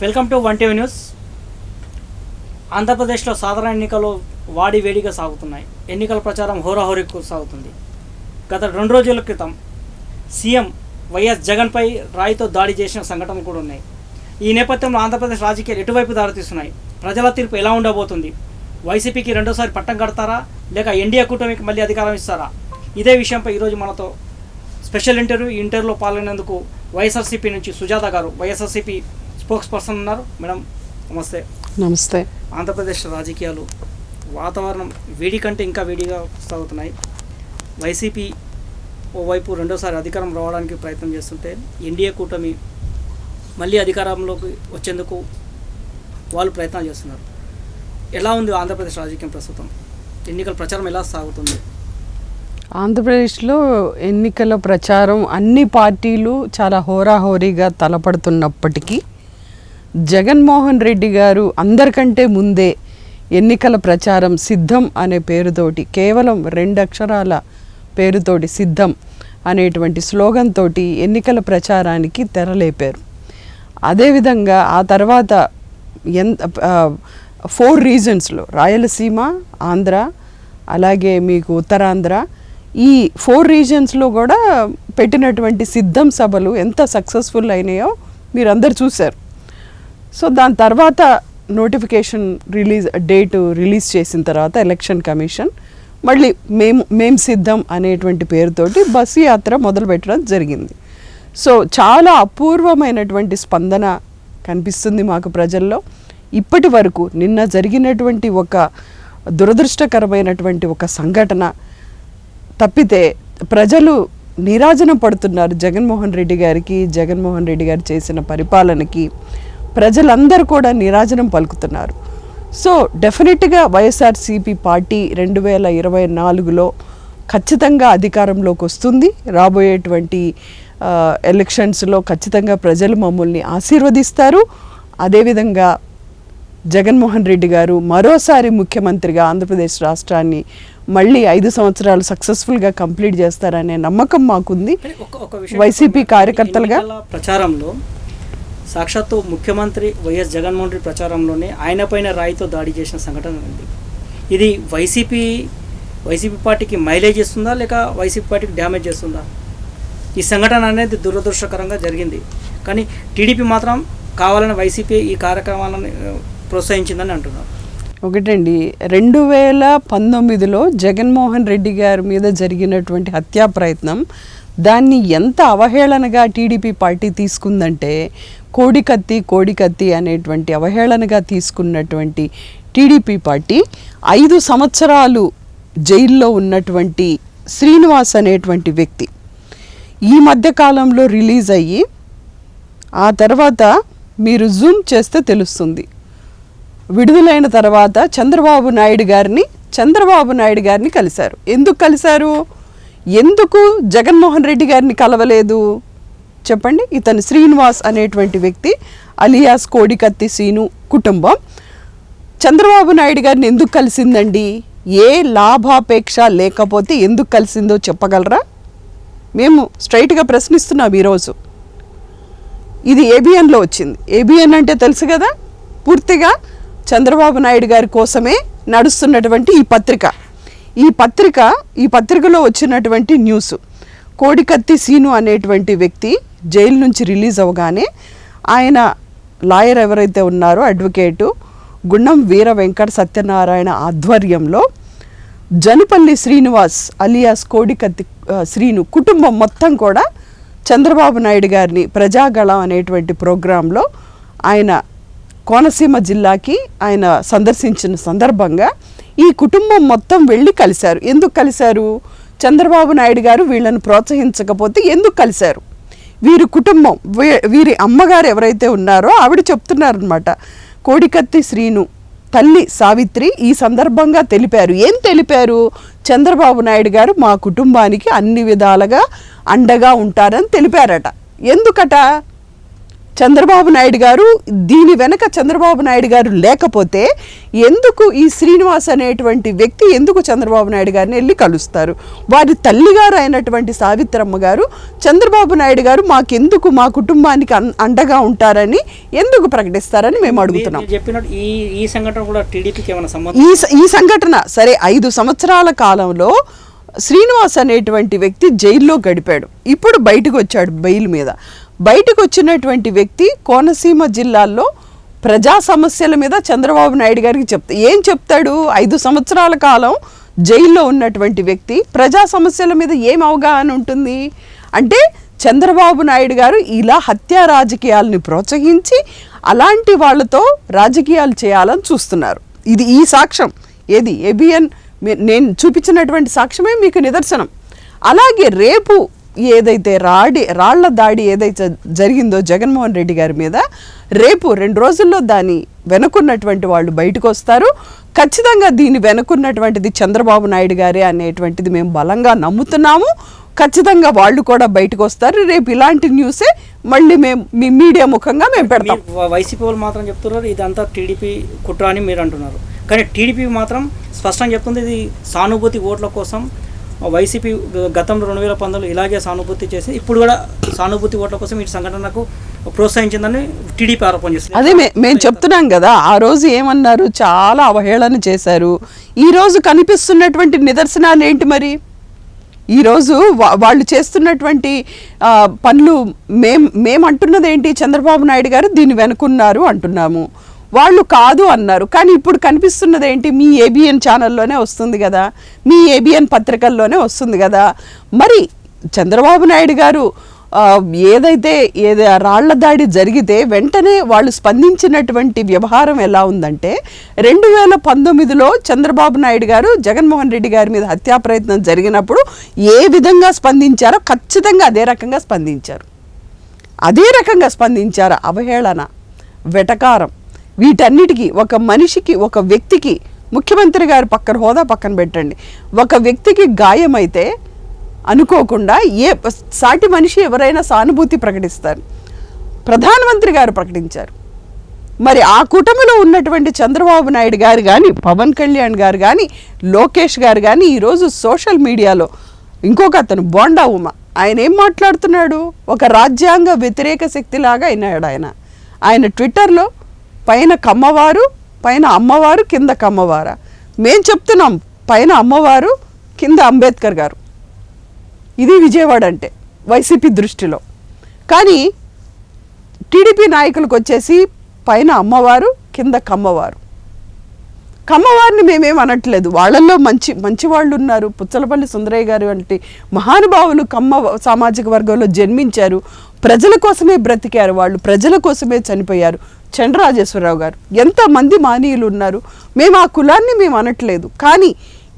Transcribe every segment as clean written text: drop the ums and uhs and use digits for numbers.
Welcome to one TV news. ఆంధ్రప్రదేశ్లో సాధారణ ఎన్నికలు వేడిగా సాగుతున్నాయి. ఎన్నికల ప్రచారం హోరాహోరీకు సాగుతుంది. గత 2 రోజుల క్రితం సీఎం వైఎస్ జగన్పై రాయితో దాడి చేసిన సంఘటనలు కూడా ఉన్నాయి. ఈ నేపథ్యంలో ఆంధ్రప్రదేశ్ రాజకీయాలు ఎటువైపు దారితీస్తున్నాయి? ప్రజల తీర్పు ఎలా ఉండబోతుంది? వైసీపీకి రెండోసారి పట్టం కడతారా, లేక ఎన్డీఏ కూటమికి మళ్ళీ అధికారం ఇస్తారా? ఇదే విషయంపై ఈరోజు మనతో స్పెషల్ ఇంటర్వ్యూలో పాల్గొనేందుకు వైఎస్ఆర్సీపీ నుంచి సుజాత గారు, వైఎస్ఆర్సీపీ స్పోక్స్ పర్సన్ ఉన్నారు. మేడం నమస్తే. నమస్తే. ఆంధ్రప్రదేశ్ రాజకీయాలు వాతావరణం వేడి కంటే ఇంకా వేడిగా సాగుతున్నాయి. వైసీపీ ఓవైపు రెండోసారి అధికారం రావడానికి ప్రయత్నం చేస్తుంటే, ఎన్డీఏ కూటమి మళ్ళీ అధికారంలోకి వచ్చేందుకు వాళ్ళు ప్రయత్నాలు చేస్తున్నారు. ఎలా ఉంది ఆంధ్రప్రదేశ్ రాజకీయం ప్రస్తుతం? ఎన్నికల ప్రచారం ఎలా సాగుతుంది? ఆంధ్రప్రదేశ్లో ఎన్నికల ప్రచారం అన్ని పార్టీలు చాలా హోరాహోరీగా తలపడుతున్నప్పటికీ జగన్మోహన్ రెడ్డి గారు అందరికంటే ముందే ఎన్నికల ప్రచారం సిద్ధం అనే పేరుతోటి, కేవలం 2 అక్షరాల పేరుతోటి సిద్ధం అనేటువంటి స్లోగన్ తోటి ఎన్నికల ప్రచారానికి తెరలేపారు. అదేవిధంగా ఆ తర్వాత 4 రీజన్స్లో రాయలసీమ, ఆంధ్ర, అలాగే మీకు ఉత్తరాంధ్ర, ఈ 4 రీజన్స్లో కూడా పెట్టినటువంటి సిద్ధం సభలు ఎంత సక్సెస్ఫుల్ అయినాయో మీరు అందరు చూశారు. సో దాని తర్వాత నోటిఫికేషన్ డేటు రిలీజ్ చేసిన తర్వాత ఎలక్షన్ కమిషన్ మళ్ళీ మేము సిద్ధం అనేటువంటి పేరుతోటి బస్సు యాత్ర మొదలుపెట్టడం జరిగింది. సో చాలా అపూర్వమైనటువంటి స్పందన కనిపిస్తుంది మాకు ప్రజల్లో. ఇప్పటి వరకు నిన్న జరిగినటువంటి ఒక దురదృష్టకరమైనటువంటి ఒక సంఘటన తప్పితే ప్రజలు నీరాజనం పడుతున్నారు. జగన్మోహన్ రెడ్డి గారు చేసిన పరిపాలనకి ప్రజలందరూ కూడా నీరాజనం పలుకుతున్నారు. సో డెఫినెట్గా వైఎస్ఆర్సీపీ పార్టీ 2024లో ఖచ్చితంగా అధికారంలోకి వస్తుంది. రాబోయేటువంటి ఎలక్షన్స్లో ఖచ్చితంగా ప్రజలు మమ్మల్ని ఆశీర్వదిస్తారు. అదేవిధంగా జగన్మోహన్ రెడ్డి గారు మరోసారి ముఖ్యమంత్రిగా ఆంధ్రప్రదేశ్ రాష్ట్రాన్ని మళ్ళీ 5 సంవత్సరాలు సక్సెస్ఫుల్గా కంప్లీట్ చేస్తారనే నమ్మకం మాకుంది. వైసీపీ కార్యకర్తలుగా ప్రచారంలో సాక్షాత్తు ముఖ్యమంత్రి వైఎస్ జగన్మోహన్ రెడ్డి ప్రచారంలోనే ఆయన పైన రాయితో దాడి చేసిన సంఘటన ఉంది. ఇది వైసీపీ పార్టీకి మైలేజ్ చేస్తుందా, లేక వైసీపీ పార్టీకి డ్యామేజ్ చేస్తుందా? ఈ సంఘటన అనేది దురదృష్టకరంగా జరిగింది. కానీ టీడీపీ మాత్రం కావాలని వైసీపీ ఈ కార్యక్రమాలను ప్రోత్సహించిందని అంటున్నారు. ఒకటండి, 2019లో జగన్మోహన్ రెడ్డి గారి మీద జరిగినటువంటి హత్యా ప్రయత్నం, దాన్ని ఎంత అవహేళనగా టీడీపీ పార్టీ తీసుకుందంటే, కోడికత్తి అనేటువంటి అవహేళనగా తీసుకున్నటువంటి టీడీపీ పార్టీ 5 సంవత్సరాలు జైల్లో ఉన్నటువంటి శ్రీనివాస్ అనేటువంటి వ్యక్తి ఈ మధ్యకాలంలో రిలీజ్ అయ్యి, ఆ తర్వాత మీరు జూమ్ చేస్తే తెలుస్తుంది, విడుదలైన తర్వాత చంద్రబాబు నాయుడు గారిని కలిశారు. ఎందుకు కలిశారు? ఎందుకు జగన్మోహన్ రెడ్డి గారిని కలవలేదు చెప్పండి? ఇతను శ్రీనివాస్ అనేటువంటి వ్యక్తి, అలియాస్ కోడికత్తి సీను కుటుంబం చంద్రబాబు నాయుడు గారిని ఎందుకు కలిసిందండి? ఏ లాభాపేక్ష లేకపోతే ఎందుకు కలిసిందో చెప్పగలరా? మేము స్ట్రైట్గా ప్రశ్నిస్తున్నాం ఈరోజు. ఇది ఏబిఎన్లో వచ్చింది. ఏబిఎన్ అంటే తెలుసు కదా, పూర్తిగా చంద్రబాబు నాయుడు గారి కోసమే నడుస్తున్నటువంటి ఈ పత్రికలో వచ్చినటువంటి న్యూస్, కోడికత్తి సీను అనేటువంటి వ్యక్తి జైలు నుంచి రిలీజ్ అవ్వగానే ఆయన లాయర్ ఎవరైతే ఉన్నారో అడ్వకేటు గుండం వీర వెంకట సత్యనారాయణ ఆధ్వర్యంలో జనుపల్లి శ్రీనివాస్ అలియాస్ కోడికత్తి శ్రీను కుటుంబం మొత్తం కూడా చంద్రబాబు నాయుడు గారిని ప్రజాగళం అనేటువంటి ప్రోగ్రాంలో ఆయన కోనసీమ జిల్లాకి ఆయన సందర్శించిన సందర్భంగా ఈ కుటుంబం మొత్తం వెళ్ళి కలిశారు. ఎందుకు కలిశారు? చంద్రబాబు నాయుడు గారు వీళ్ళని ప్రోత్సహించకపోతే ఎందుకు కలిశారు? వీరి కుటుంబం, వీరి అమ్మగారు ఎవరైతే ఉన్నారో ఆవిడ చెప్తున్నారనమాట, కోడికత్తి శ్రీను తల్లి సావిత్రి ఈ సందర్భంగా తెలిపారు. ఏం తెలిపారు? చంద్రబాబు నాయుడు గారు మా కుటుంబానికి అన్ని విధాలుగా అండగా ఉంటారని తెలిపారట. ఎందుకట? చంద్రబాబు నాయుడు గారు దీని వెనక చంద్రబాబు నాయుడు గారు లేకపోతే ఎందుకు ఈ శ్రీనివాస్ అనేటువంటి వ్యక్తి ఎందుకు చంద్రబాబు నాయుడు గారిని వెళ్ళి కలుస్తారు? వారి తల్లిగారు అయినటువంటి సావిత్రమ్మ గారు చంద్రబాబు నాయుడు గారు మాకెందుకు మా కుటుంబానికి అండగా ఉంటారని ఎందుకు ప్రకటిస్తారని మేము అడుగుతున్నాం. చెప్పినట్టు ఈ సంఘటన కూడా టీడీపీకి ఏమైనా సంబంధం? ఈ సంఘటన సరే 5 సంవత్సరాల కాలంలో శ్రీనివాస్ అనేటువంటి వ్యక్తి జైల్లో గడిపాడు. ఇప్పుడు బయటకు వచ్చాడు బెయిల్ మీద. బయటకు వచ్చినటువంటి వ్యక్తి కోనసీమ జిల్లాల్లో ప్రజా సమస్యల మీద చంద్రబాబు నాయుడు గారికి ఏం చెప్తాడు? 5 సంవత్సరాల కాలం జైల్లో ఉన్నటువంటి వ్యక్తి ప్రజా సమస్యల మీద ఏం అవగాహన ఉంటుంది అంటే చంద్రబాబు నాయుడు గారు ఇలా హత్యా రాజకీయాలని ప్రోత్సహించి అలాంటి వాళ్ళతో రాజకీయాలు చేయాలని చూస్తున్నారు. ఇది ఈ సాక్ష్యం ఏది ఏబిఎన్ నేను చూపించినటువంటి సాక్ష్యమే మీకు నిదర్శనం. అలాగే రేపు ఏదైతే రాళ్ల దాడి ఏదైతే జరిగిందో జగన్మోహన్ రెడ్డి గారి మీద, రేపు 2 రోజుల్లో దాని వెనుకున్నటువంటి వాళ్ళు బయటకు వస్తారు. ఖచ్చితంగా దీన్ని వెనుకున్నటువంటిది చంద్రబాబు నాయుడు గారే అనేటువంటిది మేము బలంగా నమ్ముతున్నాము. ఖచ్చితంగా వాళ్ళు కూడా బయటకు వస్తారు. రేపు ఇలాంటి న్యూసే మళ్ళీ మేము మీ మీడియా ముఖంగా మేము పెడతాం. వైసీపీ వాళ్ళు మాత్రం చెప్తున్నారు ఇదంతా టీడీపీ కుట్ర అని మీరు అంటున్నారు, కానీ టీడీపీ మాత్రం స్పష్టంగా చెప్తుంది ఇది సానుభూతి ఓట్ల కోసం. వైసీపీ గతంలో 2019 ఇలాగే సానుభూతి చేసి ఇప్పుడు కూడా సానుభూతి ఓట్ల కోసం ఈ సంఘటనకు ప్రోత్సహించిందని టీడీపీ ఆరోపణ చేస్తుంది. అదే మేము చెప్తున్నాం కదా, ఆ రోజు ఏమన్నారు, చాలా అవహేళన చేశారు. ఈరోజు కనిపిస్తున్నటువంటి నిదర్శనాలు ఏంటి మరి? ఈరోజు వాళ్ళు చేస్తున్నటువంటి పనులు మేము అంటున్నది ఏంటి? చంద్రబాబు నాయుడు గారు దీన్ని వెనుకున్నారు అంటున్నాము, వాళ్ళు కాదు అన్నారు. కానీ ఇప్పుడు కనిపిస్తున్నది ఏంటి? మీ ఏబిఎన్ ఛానల్లోనే వస్తుంది కదా, మీ ఏబిఎన్ పత్రికల్లోనే వస్తుంది కదా. మరి చంద్రబాబు నాయుడు గారు ఏదైతే రాళ్ల దాడి జరిగితే వెంటనే వాళ్ళు స్పందించినటువంటి వ్యవహారం ఎలా ఉందంటే 2019లో చంద్రబాబు నాయుడు గారు జగన్మోహన్ రెడ్డి గారి మీద హత్యా ప్రయత్నం జరిగినప్పుడు ఏ విధంగా స్పందించారో ఖచ్చితంగా అదే రకంగా స్పందించారు. అవహేళన, వెటకారం, వీటన్నిటికీ ఒక మనిషికి, ఒక వ్యక్తికి, ముఖ్యమంత్రి గారు హోదా పక్కన పెట్టండి, ఒక వ్యక్తికి గాయమైతే అనుకోకుండా సాటి మనిషి ఎవరైనా సానుభూతి ప్రకటిస్తారు. ప్రధానమంత్రి గారు ప్రకటించారు. మరి ఆ కూటమిలో ఉన్నటువంటి చంద్రబాబు నాయుడు గారు కానీ, పవన్ కళ్యాణ్ గారు కానీ, లోకేష్ గారు కానీ ఈరోజు సోషల్ మీడియాలో ఇంకొక అతను బోండా ఉమ ఆయన ఏం మాట్లాడుతున్నాడు? ఒక రాజ్యాంగ వ్యతిరేక శక్తిలాగా అయినాడు ఆయన ట్విట్టర్లో పైన కమ్మవారు, పైన అమ్మవారు, కింద కమ్మవారా? మేం చెప్తున్నాం పైన అమ్మవారు, కింద అంబేద్కర్ గారు. ఇది విజయవాడ అంటే వైసీపీ దృష్టిలో. కానీ టీడీపీ నాయకులకు వచ్చేసి పైన అమ్మవారు, కింద కమ్మవారు. కమ్మవారిని మేమేం అనట్లేదు, వాళ్ళల్లో మంచి వాళ్ళు ఉన్నారు. పుచ్చలపల్లి సుందరయ్య గారు వంటి మహానుభావులు కమ్మ సామాజిక వర్గంలో జన్మించారు, ప్రజల కోసమే బ్రతికారు, వాళ్ళు ప్రజల కోసమే చనిపోయారు. చంద్రరాజేశ్వరరావు గారు, ఎంతమంది మానీయులు ఉన్నారు. మేము ఆ కులాన్ని మేము అనట్లేదు. కానీ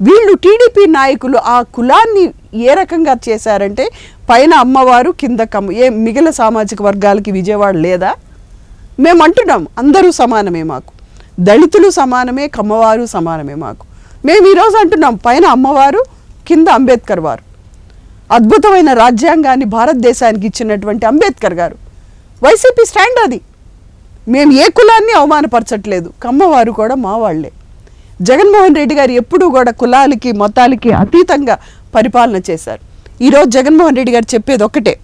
వీళ్ళు టీడీపీ నాయకులు ఆ కులాన్ని ఏ రకంగా చేశారంటే పైన అమ్మవారు, కింద మిగిలిన సామాజిక వర్గాలకి విజయవాడ లేదా? మేము అంటున్నాం అందరూ సమానమే, మాకు దళితులు సమానమే, కమ్మవారు సమానమే మాకు. మేము ఈరోజు అంటున్నాం పైన అమ్మవారు, కింద అంబేద్కర్ వారు. అద్భుతమైన రాజ్యాంగాన్ని భారతదేశానికి ఇచ్చినటువంటి అంబేద్కర్ గారు. వైసీపీ స్టాండ్ అది. మేము ఏ కులాన్ని అవమానపరచట్లేదు, కమ్మవారు కూడా మా వాళ్లే. జగన్మోహన్ రెడ్డి గారు ఎప్పుడూ కూడా కులాలకి మతాలకి అతీతంగా పరిపాలన చేశారు. ఈరోజు జగన్మోహన్ రెడ్డి గారు చెప్పేది ఒక్కటే,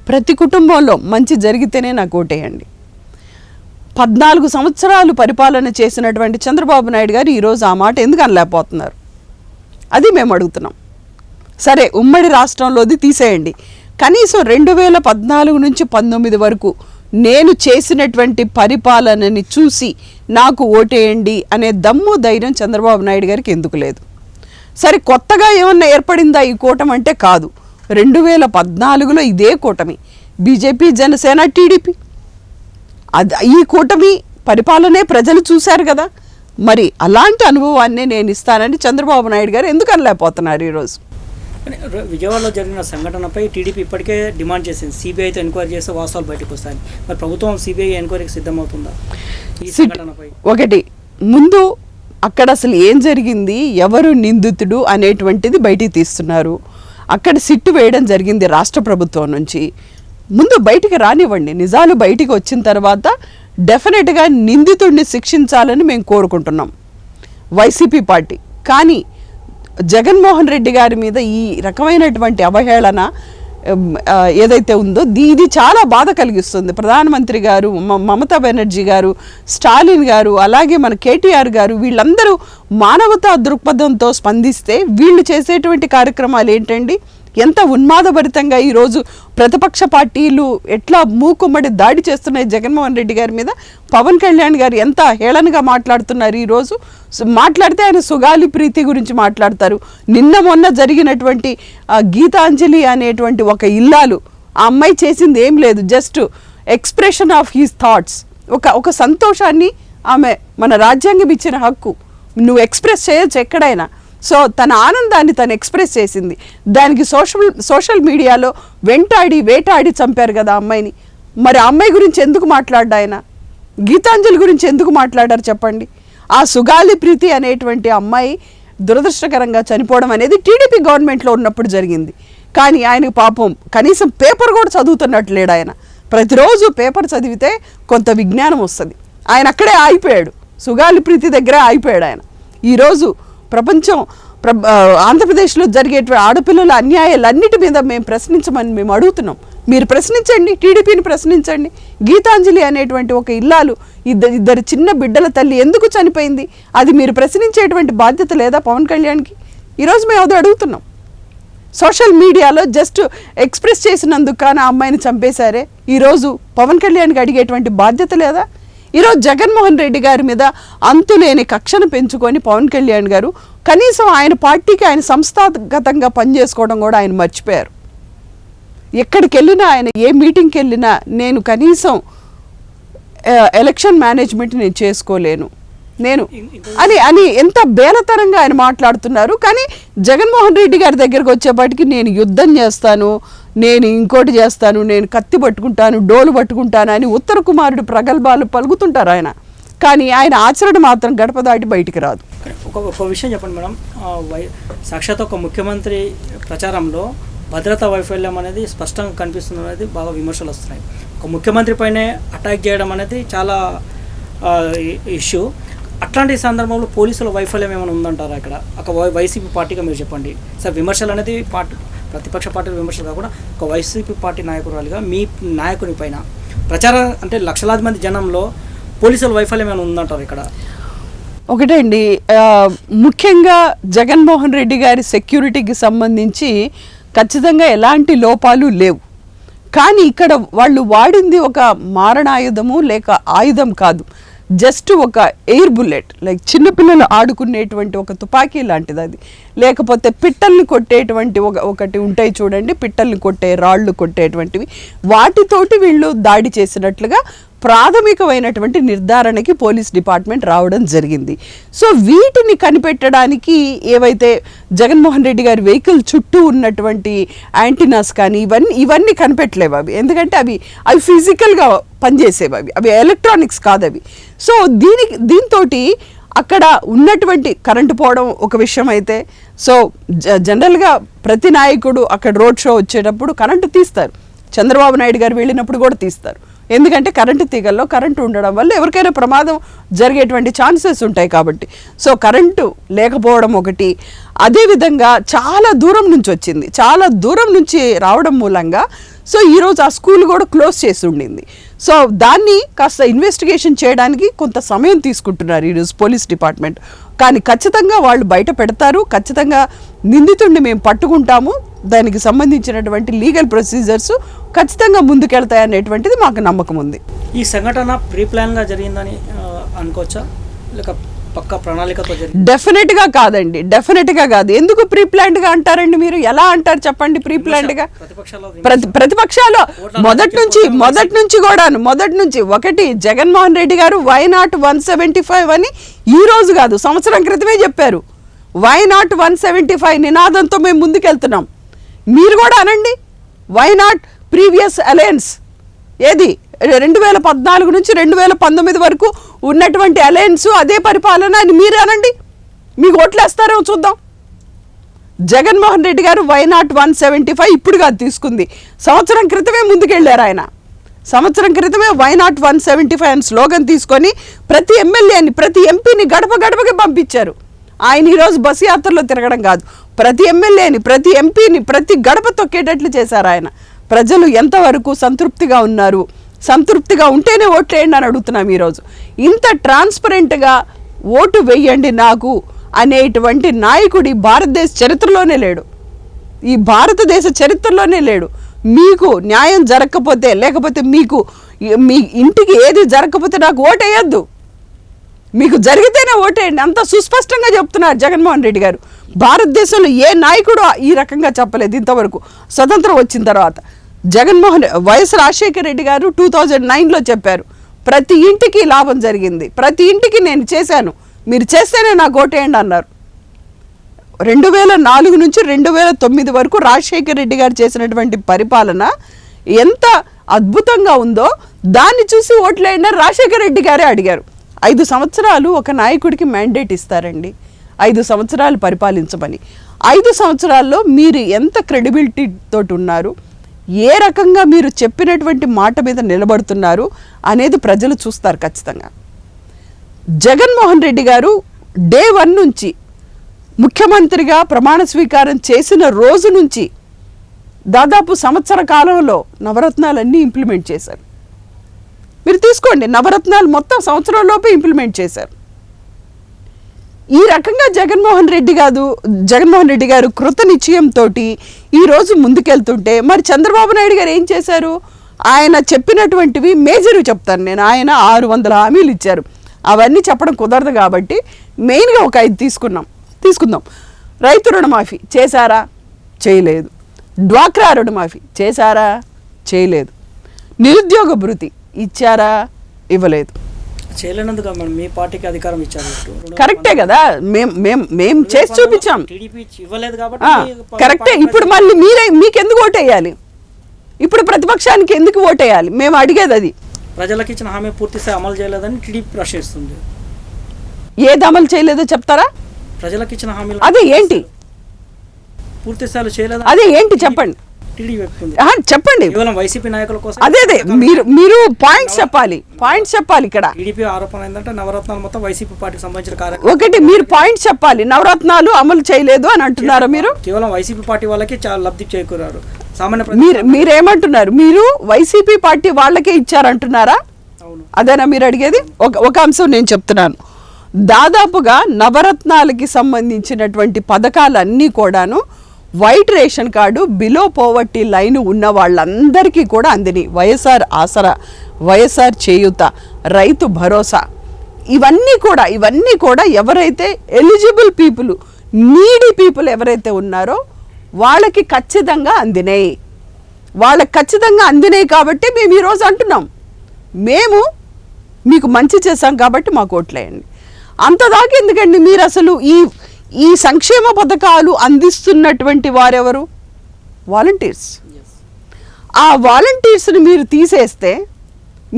ప్రతి కుటుంబంలో మంచి జరిగితేనే నాకు ఓటేయండి. 14 సంవత్సరాలు పరిపాలన చేసినటువంటి చంద్రబాబు నాయుడు గారు ఈరోజు ఆ మాట ఎందుకు అనలేకపోతున్నారు? అది మేము అడుగుతున్నాం. సరే ఉమ్మడి రాష్ట్రంలోది తీసేయండి, కనీసం 2014 నుంచి 19 వరకు నేను చేసినటువంటి పరిపాలనని చూసి నాకు ఓటేయండి అనే దమ్ము ధైర్యం చంద్రబాబు నాయుడు గారికి ఎందుకు లేదు? సరే కొత్తగా ఏమన్నా ఏర్పడిందా ఈ కూటమి అంటే కాదు. 2014లో ఇదే కూటమి, బీజేపీ, జనసేన, టీడీపీ. ఈ కూటమి పరిపాలనే ప్రజలు చూశారు కదా. మరి అలాంటి అనుభవాన్ని నేను ఇస్తానని చంద్రబాబు నాయుడు గారు ఎందుకు అనలేకపోతున్నారు ఈరోజు? విజయవాడలో జరిగిన సంఘటనపై టీడీపీ ఇప్పటికే డిమాండ్ చేసింది, సిబిఐతో ఎంక్వైరీ చేస్తే వాస్తవాలు బయటకు వస్తాయని. మరి ప్రభుత్వం సిబిఐ ఎంక్వైరీకి సిద్ధమవుతుందా ఈ సంఘటనపై? ఒకటి, ముందు అక్కడ అసలు ఏం జరిగింది, ఎవరు నిందితుడు అనేటువంటిది బయటికి తీస్తున్నారు. అక్కడ సిట్టు వేయడం జరిగింది రాష్ట్ర ప్రభుత్వం నుంచి. ముందు బయటికి రానివ్వండి. నిజాలు బయటికి వచ్చిన తర్వాత డెఫినెట్గా నిందితుడిని శిక్షించాలని మేము కోరుకుంటున్నాం వైసీపీ పార్టీ. కానీ జగన్మోహన్ రెడ్డి గారి మీద ఈ రకమైనటువంటి అవహేళన ఏదైతే ఉందో ఇది చాలా బాధ కలిగిస్తుంది. ప్రధానమంత్రి గారు, మమతా బెనర్జీ గారు, స్టాలిన్ గారు, అలాగే మన కేటీఆర్ గారు, వీళ్ళందరూ మానవతా దృక్పథంతో స్పందిస్తే వీళ్ళు చేసేటువంటి కార్యక్రమాలు ఏంటండి? ఎంత ఉన్మాదభరితంగా ఈరోజు ప్రతిపక్ష పార్టీలు ఎట్లా మూకుమ్మడి దాడి చేస్తున్నాయి జగన్మోహన్ రెడ్డి గారి మీద. పవన్ కళ్యాణ్ గారు ఎంత హేళనగా మాట్లాడుతున్నారు ఈరోజు. మాట్లాడితే ఆయన సుగాలి ప్రీతి గురించి మాట్లాడతారు. నిన్న మొన్న జరిగినటువంటి గీతాంజలి అనేటువంటి ఒక ఇల్లాలు, ఆ అమ్మాయి చేసింది ఏం లేదు, just expression of he's thoughts. ఒక సంతోషాన్ని ఆమె మన రాజ్యాంగం ఇచ్చిన హక్కు, నువ్వు ఎక్స్ప్రెస్ చేయొచ్చు ఎక్కడైనా. సో తన ఆనందాన్ని తను ఎక్స్ప్రెస్ చేసింది. దానికి సోషల్ మీడియాలో వేటాడి చంపారు కదా అమ్మాయిని. మరి ఆ అమ్మాయి గురించి ఎందుకు మాట్లాడ్డా ఆయన? గీతాంజలి గురించి ఎందుకు మాట్లాడారు చెప్పండి? ఆ సుగాలి ప్రీతి అనేటువంటి అమ్మాయి దురదృష్టకరంగా చనిపోవడం అనేది టీడీపీ గవర్నమెంట్లో ఉన్నప్పుడు జరిగింది. కానీ ఆయనకు పాపం కనీసం పేపర్ కూడా చదువుతున్నట్టు లేడు ఆయన. ప్రతిరోజు పేపర్ చదివితే కొంత విజ్ఞానం వస్తుంది. ఆయన అక్కడే ఆగిపోయాడు, సుగాలి ప్రీతి దగ్గరే ఆగిపోయాడు ఆయన. ఈరోజు ప్రపంచం ఆంధ్రప్రదేశ్లో జరిగేటువంటి ఆడపిల్లల అన్యాయాలన్నిటి మీద మేము ప్రశ్నించమని మేము అడుగుతున్నాం. మీరు ప్రశ్నించండి, టీడీపీని ప్రశ్నించండి. గీతాంజలి అనేటువంటి ఒక ఇల్లాలు, ఇద్దరు చిన్న బిడ్డల తల్లి ఎందుకు చనిపోయింది? అది మీరు ప్రశ్నించేటువంటి బాధ్యత లేదా పవన్ కళ్యాణ్కి? ఈరోజు మేము అది అడుగుతున్నాం. సోషల్ మీడియాలో జస్ట్ ఎక్స్ప్రెస్ చేసినందుకు కానీ ఆ అమ్మాయిని చంపేశారే. ఈరోజు పవన్ కళ్యాణ్కి అడిగేటువంటి బాధ్యత లేదా? ఈరోజు జగన్మోహన్ రెడ్డి గారి మీద అంతులేని కక్షను పెంచుకొని పవన్ కళ్యాణ్ గారు కనీసం ఆయన పార్టీకి ఆయన సంస్థాగతంగా పనిచేసుకోవడం కూడా ఆయన మర్చిపోయారు. ఎక్కడికి వెళ్ళినా ఆయన ఏ మీటింగ్కి వెళ్ళినా నేను కనీసం ఎలక్షన్ మేనేజ్మెంట్ నేను చేసుకోలేను అని ఎంత బేలతరంగా ఆయన మాట్లాడుతున్నారు. కానీ జగన్మోహన్ రెడ్డి గారి దగ్గరకు వచ్చేపాటికి నేను యుద్ధం చేస్తాను, నేను ఇంకోటి చేస్తాను, నేను కత్తి పట్టుకుంటాను, డోలు పట్టుకుంటాను అని ఉత్తర కుమారుడు ప్రగల్భాలు పలుకుతుంటారు ఆయన. కానీ ఆయన ఆచరణ మాత్రం గడప దాటి బయటికి రాదు. ఒక విషయం చెప్పండి మేడం, సాక్షాత్ ఒక ముఖ్యమంత్రి ప్రచారంలో భద్రతా వైఫల్యం అనేది స్పష్టంగా కనిపిస్తుంది అనేది బాగా విమర్శలు వస్తున్నాయి. ఒక ముఖ్యమంత్రి పైనే అటాక్ చేయడం అనేది చాలా ఇష్యూ. అట్లాంటి సందర్భంలో పోలీసుల వైఫల్యం ఏమైనా ఉందంటారా ఇక్కడ? ఒక వైసీపీ పార్టీగా మీరు చెప్పండి సార్. విమర్శలు అనేది ప్రతిపక్ష పార్టీల విమర్శలు కాకుండా ఒక వైసీపీ పార్టీ నాయకురాలుగా మీ నాయకుని పైన ప్రచారం అంటే లక్షలాది మంది జనంలో పోలీసుల వైఫల్యం ఏమైనా ఉందంటారు ఇక్కడ? ఒకటే అండి, ముఖ్యంగా జగన్మోహన్ రెడ్డి గారి సెక్యూరిటీకి సంబంధించి ఖచ్చితంగా ఎలాంటి లోపాలు లేవు. కానీ ఇక్కడ వాళ్ళు వాడింది ఒక మారణాయుధము లేక ఆయుధం కాదు, జస్ట్ ఒక ఎయిర్ బుల్లెట్, లైక్ చిన్నపిల్లలు ఆడుకునేటువంటి ఒక తుపాకీ లాంటిది అది. లేకపోతే పిట్టల్ని కొట్టేటువంటి ఒకటి ఉంటాయి చూడండి, పిట్టల్ని కొట్టే రాళ్ళు కొట్టేటువంటివి, వాటితోటి వీళ్ళు దాడి చేసినట్లుగా ప్రాథమికమైనటువంటి నిర్ధారణకి పోలీస్ డిపార్ట్మెంట్ రావడం జరిగింది. సో వీటిని కనిపెట్టడానికి ఏవైతే జగన్మోహన్ రెడ్డి గారి వెహికల్ చుట్టూ ఉన్నటువంటి యాంటీనాస్ కానీ ఇవన్నీ కనిపెట్టలేవు అవి. ఎందుకంటే అవి ఫిజికల్గా పనిచేసేవి, అవి ఎలక్ట్రానిక్స్ కాదు అవి. సో దీంతో అక్కడ ఉన్నటువంటి కరెంటు పోవడం ఒక విషయం అయితే, సో జనరల్గా ప్రతి నాయకుడు అక్కడ రోడ్ షో వచ్చేటప్పుడు కరెంటు తీస్తారు. చంద్రబాబు నాయుడు గారు వెళ్ళినప్పుడు కూడా తీస్తారు. ఎందుకంటే కరెంటు తీగల్లో కరెంటు ఉండడం వల్ల ఎవరికైనా ప్రమాదం జరిగేటువంటి ఛాన్సెస్ ఉంటాయి కాబట్టి. సో కరెంటు లేకపోవడం ఒకటి, అదేవిధంగా చాలా దూరం నుంచి వచ్చింది, చాలా దూరం నుంచి రావడం మూలంగా సో ఈరోజు ఆ స్కూల్ కూడా క్లోజ్ చేసి ఉండింది. సో దాన్ని కాస్త ఇన్వెస్టిగేషన్ చేయడానికి కొంత సమయం తీసుకుంటున్నారు ఈరోజు పోలీస్ డిపార్ట్మెంట్. కానీ ఖచ్చితంగా వాళ్ళు బయట పెడతారు, ఖచ్చితంగా నిందితుడిని మేము పట్టుకుంటాము, దానికి సంబంధించినటువంటి లీగల్ ప్రొసీజర్స్ ఖచ్చితంగా ముందుకెళ్తాయనేటువంటిది మాకు నమ్మకం ఉంది. ఈ సంఘటన ప్రీ ప్లాన్గా జరిగిందని అనుకోవచ్చా, లేక పక్కా ప్రణాళికతో జరిగింది? డెఫినెట్గా కాదండి, డెఫినెట్గా కాదు. ఎందుకు ప్రీ ప్లాన్డ్గా అంటారండి మీరు? ఎలా అంటారు చెప్పండి ప్రీ ప్లాన్డ్గా? ప్రతిపక్షాలు మొదటి నుంచి ఒకటి జగన్మోహన్ రెడ్డి గారు వై నాట్ 175 అని ఈ రోజు కాదు సంవత్సరం క్రితమే చెప్పారు. వై నాట్ 175 నినాదంతో మేము ముందుకెళ్తున్నాం. మీరు కూడా అనండి, వై నాట్ ప్రీవియస్ అలయన్స్, ఏది 2014 నుంచి 2019 వరకు ఉన్నటువంటి అలయన్స్ అదే పరిపాలన అని మీరు అనండి, మీకు ఓట్లేస్తారేమో చూద్దాం. జగన్మోహన్ రెడ్డి గారు వైనాట్ 175 ఇప్పుడు కాదు తీసుకుంది, సంవత్సరం క్రితమే ముందుకెళ్ళారు ఆయన. సంవత్సరం క్రితమే వైనాట్ 175 అని స్లోగన్ తీసుకొని ప్రతి ఎమ్మెల్యేని ప్రతి ఎంపీని గడప గడపకి పంపించారు. ఆయన ఈరోజు బస్సు యాత్రలో తిరగడం కాదు, ప్రతి ఎమ్మెల్యేని ప్రతి ఎంపీని ప్రతి గడప తొక్కేటట్లు చేశారు ఆయన. ప్రజలు ఎంతవరకు సంతృప్తిగా ఉన్నారు, సంతృప్తిగా ఉంటేనే ఓట్లు వేయండి అని అడుగుతున్నాం. ఈరోజు ఇంత ట్రాన్స్పరెంట్గా ఓటు వేయండి నాకు అనేటువంటి నాయకుడి భారతదేశ చరిత్రలోనే లేడు, ఈ భారతదేశ చరిత్రలోనే లేడు. మీకు న్యాయం జరగకపోతే, లేకపోతే మీకు మీ ఇంటికి ఏది జరగకపోతే నాకు ఓటేయద్దు, మీకు జరిగితేనే ఓటేయండి, అంత సుస్పష్టంగా చెప్తున్నారు జగన్మోహన్ రెడ్డి గారు. భారతదేశంలో ఏ నాయకుడు ఈ రకంగా చెప్పలేదు ఇంతవరకు స్వతంత్రం వచ్చిన తర్వాత. వైఎస్ రాజశేఖర రెడ్డి గారు 2009లో చెప్పారు, ప్రతి ఇంటికి లాభం జరిగింది, ప్రతి ఇంటికి నేను చేశాను, మీరు చేస్తేనే నాకు ఓటేయండి అన్నారు. 2004 నుంచి 2009 వరకు రాజశేఖర రెడ్డి గారు చేసినటువంటి పరిపాలన ఎంత అద్భుతంగా ఉందో దాన్ని చూసి ఓట్లేయండి రాజశేఖర రెడ్డి గారే అడిగారు. 5 సంవత్సరాలు ఒక నాయకుడికి మ్యాండేట్ ఇస్తారండి, 5 సంవత్సరాలు పరిపాలించమని. 5 సంవత్సరాల్లో మీరు ఎంత క్రెడిబిలిటీ తోటి ఉన్నారు, ఏ రకంగా మీరు చెప్పినటువంటి మాట మీద నిలబడుతున్నారు అనేది ప్రజలు చూస్తారు ఖచ్చితంగా. జగన్మోహన్ రెడ్డి గారు డే 1 నుంచి ముఖ్యమంత్రిగా ప్రమాణ స్వీకారం చేసిన రోజు నుంచి దాదాపు సంవత్సర కాలంలో నవరత్నాలన్నీ ఇంప్లిమెంట్ చేశారు. మీరు తీసుకోండి, నవరత్నాలు మొత్తం సంవత్సరంలోపే ఇంప్లిమెంట్ చేశారు. ఈ రకంగా జగన్మోహన్ రెడ్డి గారు కృత నిశ్చయంతో ఈరోజు ముందుకెళ్తుంటే మరి చంద్రబాబు నాయుడు గారు ఏం చేశారు? ఆయన చెప్పినటువంటివి మేజర్ చెప్తాను నేను. ఆయన 600 హామీలు ఇచ్చారు, అవన్నీ చెప్పడం కుదరదు కాబట్టి మెయిన్గా ఒక 5 తీసుకుందాం. రైతు రుణమాఫీ చేశారా? చేయలేదు. డ్వాక్రా రుణమాఫీ చేశారా? చేయలేదు. నిరుద్యోగ భృతి ఇచ్చారా? ఇవ్వలేదు. చేయలేనందుకు మీ పార్టీకి అధికారం ఇచ్చారు, కరెక్టే కదా, మేము చేసి చూపించాం, ఇవ్వలేదు కాబట్టి కరెక్టే. ఇప్పుడు మళ్ళీ మీకెందుకు ఓటేయాలి? ఇప్పుడు ప్రతిపక్షానికి ఎందుకు ఓటేయాలి? మేము అడిగేది అది. ప్రజలకు ఇచ్చిన హామీ పూర్తిస్థాయి అమలు చేయలేదని టీడీపీ ప్రశ్నిస్తుంది. ఏది అమలు చేయలేదో చెప్తారా? ప్రజలకు ఇచ్చిన హామీలు అదే ఏంటి? పూర్తిస్థాయిలో చేయలేదు, అదే ఏంటి చెప్పండి, చెప్పండి. కేవలం వైసీపీ నాయకుల కోసం. అదే మీరు పాయింట్స్ చెప్పాలి ఇక్కడ. టీడీపీ ఆరోపణ ఏంటంటే నవరత్నాలు మొత్తం వైసీపీ పార్టీకి సంబంధించిన కార్యక్రమం. ఒకటి మీరు పాయింట్స్ చెప్పాలి. నవరత్నాలు అమలు చేయలేదు అని అంటున్నారా మీరు? కేవలం వైసీపీ పార్టీ వాళ్ళకి చాలా లబ్ధి చేకూరారు. మీరేమంటున్నారు? మీరు వైసీపీ పార్టీ వాళ్ళకే ఇచ్చారంటున్నారా? అదేనా మీరు అడిగేది? ఒక అంశం నేను చెప్తున్నాను. దాదాపుగా నవరత్నాలకి సంబంధించినటువంటి పథకాలన్నీ కూడాను white ration card, below poverty line ఉన్న వాళ్ళందరికీ కూడా అందినాయి. వైఎస్ఆర్ ఆసరా, వైఎస్ఆర్ చేయూత, రైతు భరోసా, ఇవన్నీ కూడా ఎవరైతే ఎలిజిబుల్ పీపుల్, నీడీ పీపుల్ ఎవరైతే ఉన్నారో వాళ్ళకి ఖచ్చితంగా అందినాయి. కాబట్టి మేము ఈరోజు అంటున్నాం, మేము మీకు మంచి చేశాం కాబట్టి మాకు ఓట్లేయండి. అంతదాకా ఎందుకండి? మీరు అసలు ఈ సంక్షేమ పథకాలు అందిస్తున్నటువంటి వారెవరు? వాలంటీర్స్. ఆ వాలంటీర్స్ని మీరు తీసేస్తే,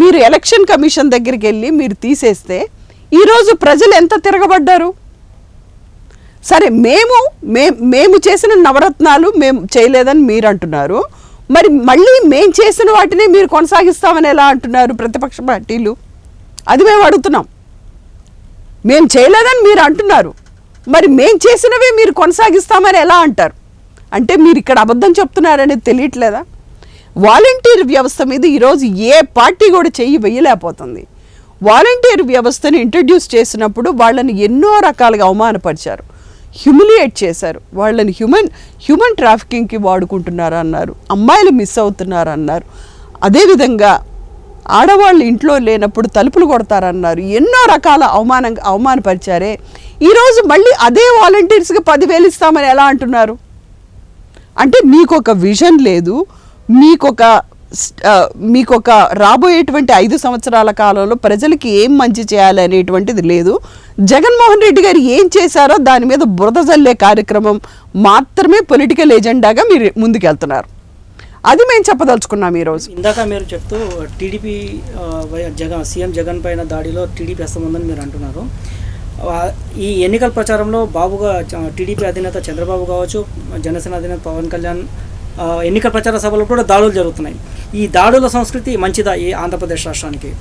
మీరు ఎలక్షన్ కమిషన్ దగ్గరికి వెళ్ళి మీరు తీసేస్తే ఈరోజు ప్రజలు ఎంత తిరగబడ్డారు? సరే, మేము చేసిన నవరత్నాలు మేము చేయలేదని మీరు అంటున్నారు, మరి మళ్ళీ మేము చేసిన వాటిని మీరు కొనసాగిస్తామని ఎలా అంటున్నారు ప్రతిపక్ష పార్టీలు? అది మేము అడుగుతున్నాం. మేము చేయలేదని మీరు అంటున్నారు, మరి మేము చేసినవే మీరు కొనసాగిస్తామని ఎలా అంటారు? అంటే మీరు ఇక్కడ అబద్ధం చెప్తున్నారనేది తెలియట్లేదా? వాలంటీర్ వ్యవస్థ మీద ఈరోజు ఏ పార్టీ కూడా చెయ్యి వెయ్యలేకపోతుంది. వాలంటీర్ వ్యవస్థను ఇంట్రడ్యూస్ చేసినప్పుడు వాళ్ళని ఎన్నో రకాలుగా అవమానపరిచారు, హ్యూమిలియేట్ చేశారు. వాళ్ళని హ్యూమన్ ట్రాఫికింగ్కి వాడుకుంటున్నారు అన్నారు, అమ్మాయిలు మిస్ అవుతున్నారు అన్నారు. అదేవిధంగా ఆడవాళ్ళు ఇంట్లో లేనప్పుడు తలుపులు కొడతారన్నారు. ఎన్నో రకాల అవమానపరిచారే. ఈరోజు మళ్ళీ అదే వాలంటీర్స్కి 10,000 ఇస్తామని ఎలా అంటున్నారు? అంటే మీకు ఒక విజన్ లేదు, మీకొక రాబోయేటువంటి 5 సంవత్సరాల కాలంలో ప్రజలకి ఏం మంచి చేయాలి అనేటువంటిది లేదు. జగన్మోహన్ రెడ్డి గారు ఏం చేశారో దాని మీద బురద జల్లే కార్యక్రమం మాత్రమే పొలిటికల్ ఎజెండాగా మీరు ముందుకెళ్తున్నారు. అది మేము చెప్పదలుచుకున్నాం ఈరోజు. ఇందాక మీరు చెప్తూ టీడీపీ సీఎం జగన్ పైన దాడిలో టీడీపీ హస్తం ఉందని మీరు అంటున్నారు. ఈ ఎన్నికల ప్రచారంలో బాబుగా టీడీపీ అధినేత చంద్రబాబు కావచ్చు, జనసేన అధినేత పవన్ కళ్యాణ్ ఎన్నికల ప్రచార సభలో కూడా దాడులు జరుగుతున్నాయి. ఈ దాడుల సంస్కృతి మంచిదా ఈ ఆంధ్రప్రదేశ్ రాష్ట్రానికి?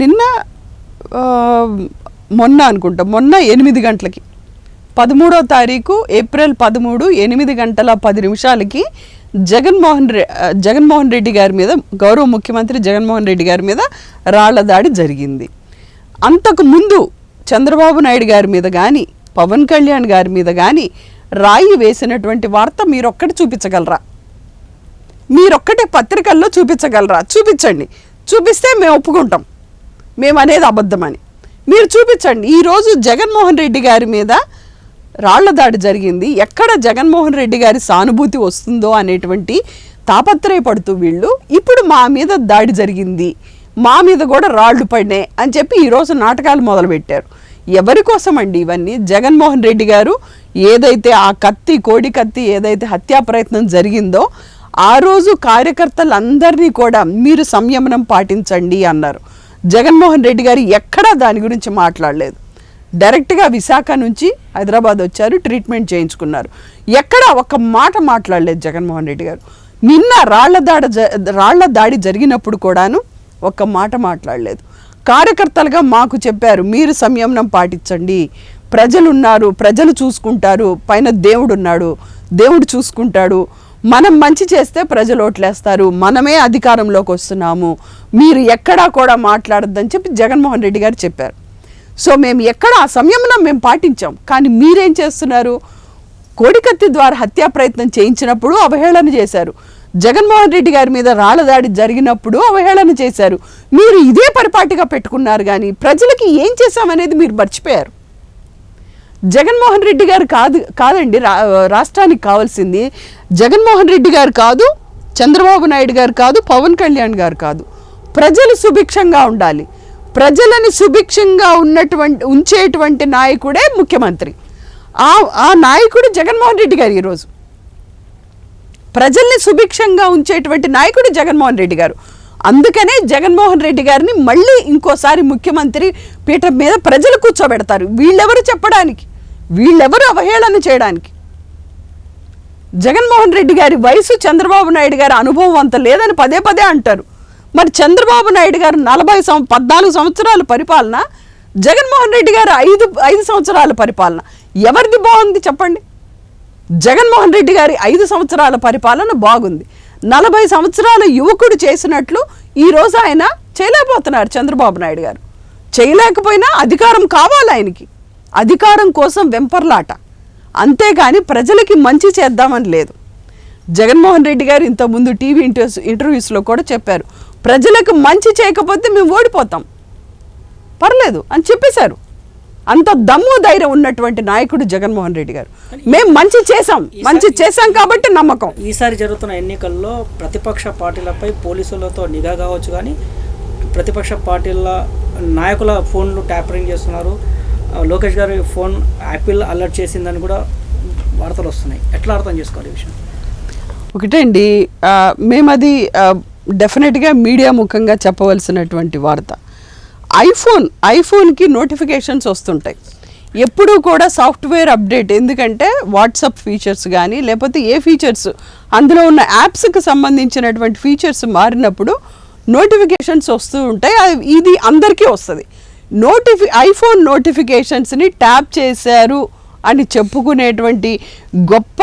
నిన్న మొన్న 8 గంటలకి 13వ తారీఖు ఏప్రిల్ 13 8 గంటల 10 నిమిషాలకి జగన్మోహన్ రెడ్డి గారి మీద, గౌరవ ముఖ్యమంత్రి జగన్మోహన్ రెడ్డి గారి మీద రాళ్ల దాడి జరిగింది. అంతకు ముందు చంద్రబాబు నాయుడు గారి మీద కానీ పవన్ కళ్యాణ్ గారి మీద కానీ రాయి వేసినటువంటి వార్త మీరొక్కటి చూపించగలరా? మీరొక్కటే పత్రికల్లో చూపించగలరా? చూపించండి. చూపిస్తే మేము ఒప్పుకుంటాం, మేము అనేది అబద్ధమని. మీరు చూపించండి. ఈరోజు జగన్మోహన్ రెడ్డి గారి మీద రాళ్ల దాడి జరిగింది, ఎక్కడ జగన్మోహన్ రెడ్డి గారి సానుభూతి వస్తుందో అనేటువంటి తాపత్రయపడుతూ వీళ్ళు ఇప్పుడు మా మీద దాడి జరిగింది, మా మీద కూడా రాళ్లు పడినాయి అని చెప్పి ఈరోజు నాటకాలు మొదలుపెట్టారు. ఎవరి కోసం అండి ఇవన్నీ? జగన్మోహన్ రెడ్డి గారు ఏదైతే ఆ కోడి కత్తి ఏదైతే హత్యా ప్రయత్నం జరిగిందో ఆ రోజు కార్యకర్తలందరినీ కూడా మీరు సంయమనం పాటించండి అన్నారు. జగన్మోహన్ రెడ్డి గారు ఎక్కడా దాని గురించి మాట్లాడలేదు. డైరెక్ట్గా విశాఖ నుంచి హైదరాబాద్ వచ్చారు, ట్రీట్మెంట్ చేయించుకున్నారు. ఎక్కడ ఒక్క మాట మాట్లాడలేదు జగన్మోహన్ రెడ్డి గారు. నిన్న రాళ్ల దాడి జరిగినప్పుడు కూడాను ఒక్క మాట మాట్లాడలేదు. కార్యకర్తలుగా మాకు చెప్పారు, మీరు సంయమనం పాటించండి, ప్రజలు ఉన్నారు, ప్రజలు చూసుకుంటారు, పైన దేవుడు ఉన్నాడు, దేవుడు చూసుకుంటాడు, మనం మంచి చేస్తే ప్రజలు ఓట్లేస్తారు, మనమే అధికారంలోకి వస్తున్నాము, మీరు ఎక్కడా కూడా మాట్లాడొద్దని చెప్పి జగన్మోహన్ రెడ్డి గారు చెప్పారు. సో మేము ఎక్కడ ఆ సంయమనం మేము పాటించాం. కానీ మీరేం చేస్తున్నారు? కోడికత్తి ద్వారా హత్యా ప్రయత్నం చేయించినప్పుడు అవహేళన చేశారు, జగన్మోహన్ రెడ్డి గారి మీద రాళ్ల దాడి జరిగినప్పుడు అవహేళన చేశారు. మీరు ఇదే పరిపాటిగా పెట్టుకున్నారు, కానీ ప్రజలకి ఏం చేశామనేది మీరు మర్చిపోయారు. జగన్మోహన్ రెడ్డి గారు కాదండి రాష్ట్రానికి కావాల్సింది. జగన్మోహన్ రెడ్డి గారు కాదు, చంద్రబాబు నాయుడు గారు కాదు, పవన్ కళ్యాణ్ గారు కాదు, ప్రజలు సుభిక్షంగా ఉండాలి. ప్రజలని సుభిక్షంగా ఉంచేటువంటి నాయకుడే ముఖ్యమంత్రి. ఆ నాయకుడు జగన్మోహన్ రెడ్డి గారు. ఈరోజు ప్రజల్ని సుభిక్షంగా ఉంచేటువంటి నాయకుడు జగన్మోహన్ రెడ్డి గారు. అందుకనే జగన్మోహన్ రెడ్డి గారిని మళ్ళీ ఇంకోసారి ముఖ్యమంత్రి పీఠం మీద ప్రజలు కూర్చోబెడతారు. వీళ్ళెవరు చెప్పడానికి, వీళ్ళెవరు అవహేళన చేయడానికి? జగన్మోహన్ రెడ్డి గారి వయసు చంద్రబాబు నాయుడు గారి అనుభవం అంత లేదని పదే పదే అంటారు. మరి చంద్రబాబు నాయుడు గారు 14 సంవత్సరాల పరిపాలన, జగన్మోహన్ రెడ్డి గారు 5 సంవత్సరాల పరిపాలన, ఎవరిది బాగుంది చెప్పండి? జగన్మోహన్ రెడ్డి గారి 5 సంవత్సరాల పరిపాలన బాగుంది. 40 సంవత్సరాల యువకుడు చేసినట్లు ఈరోజు ఆయన చేయలేకపోతున్నారు చంద్రబాబు నాయుడు గారు. చేయలేకపోయినా అధికారం కావాలి ఆయనకి, అధికారం కోసం వెంపర్లాట, అంతేగాని ప్రజలకి మంచి చేద్దామని లేదు. జగన్మోహన్ రెడ్డి గారు ఇంతకుముందు టీవీ ఇంటర్వ్యూస్లో కూడా చెప్పారు, ప్రజలకు మంచి చేయకపోతే మేము ఓడిపోతాం, పర్లేదు అని చెప్పేశారు. అంత దమ్ము ధైర్యం ఉన్నటువంటి నాయకుడు జగన్మోహన్ రెడ్డి గారు. మేము మంచి చేశాం కాబట్టి నమ్మకం. ఈసారి జరుగుతున్న ఎన్నికల్లో ప్రతిపక్ష పార్టీలపై పోలీసులతో నిఘా కావచ్చు, కానీ ప్రతిపక్ష పార్టీల నాయకుల ఫోన్లు ట్యాపరింగ్ చేస్తున్నారు. లోకేష్ గారి ఫోన్ యాపిల్ అలర్ట్ చేసిందని కూడా వార్తలు వస్తున్నాయి. ఎట్లా అర్థం చేసుకోవాలి ఈ విషయం? ఒకటండి, మేము అది డెఫినెట్గా మీడియా ముఖంగా చెప్పవలసినటువంటి వార్త. ఐఫోన్కి నోటిఫికేషన్స్ వస్తుంటాయి ఎప్పుడూ కూడా, సాఫ్ట్వేర్ అప్డేట్. ఎందుకంటే వాట్సాప్ ఫీచర్స్ కానీ లేకపోతే ఏ ఫీచర్స్ అందులో ఉన్న యాప్స్కి సంబంధించినటువంటి ఫీచర్స్ మారినప్పుడు నోటిఫికేషన్స్ వస్తూ ఉంటాయి. ఇది అందరికీ వస్తుంది. ఐఫోన్ నోటిఫికేషన్స్ని ట్యాప్ చేశారు అని చెప్పుకునేటువంటి గొప్ప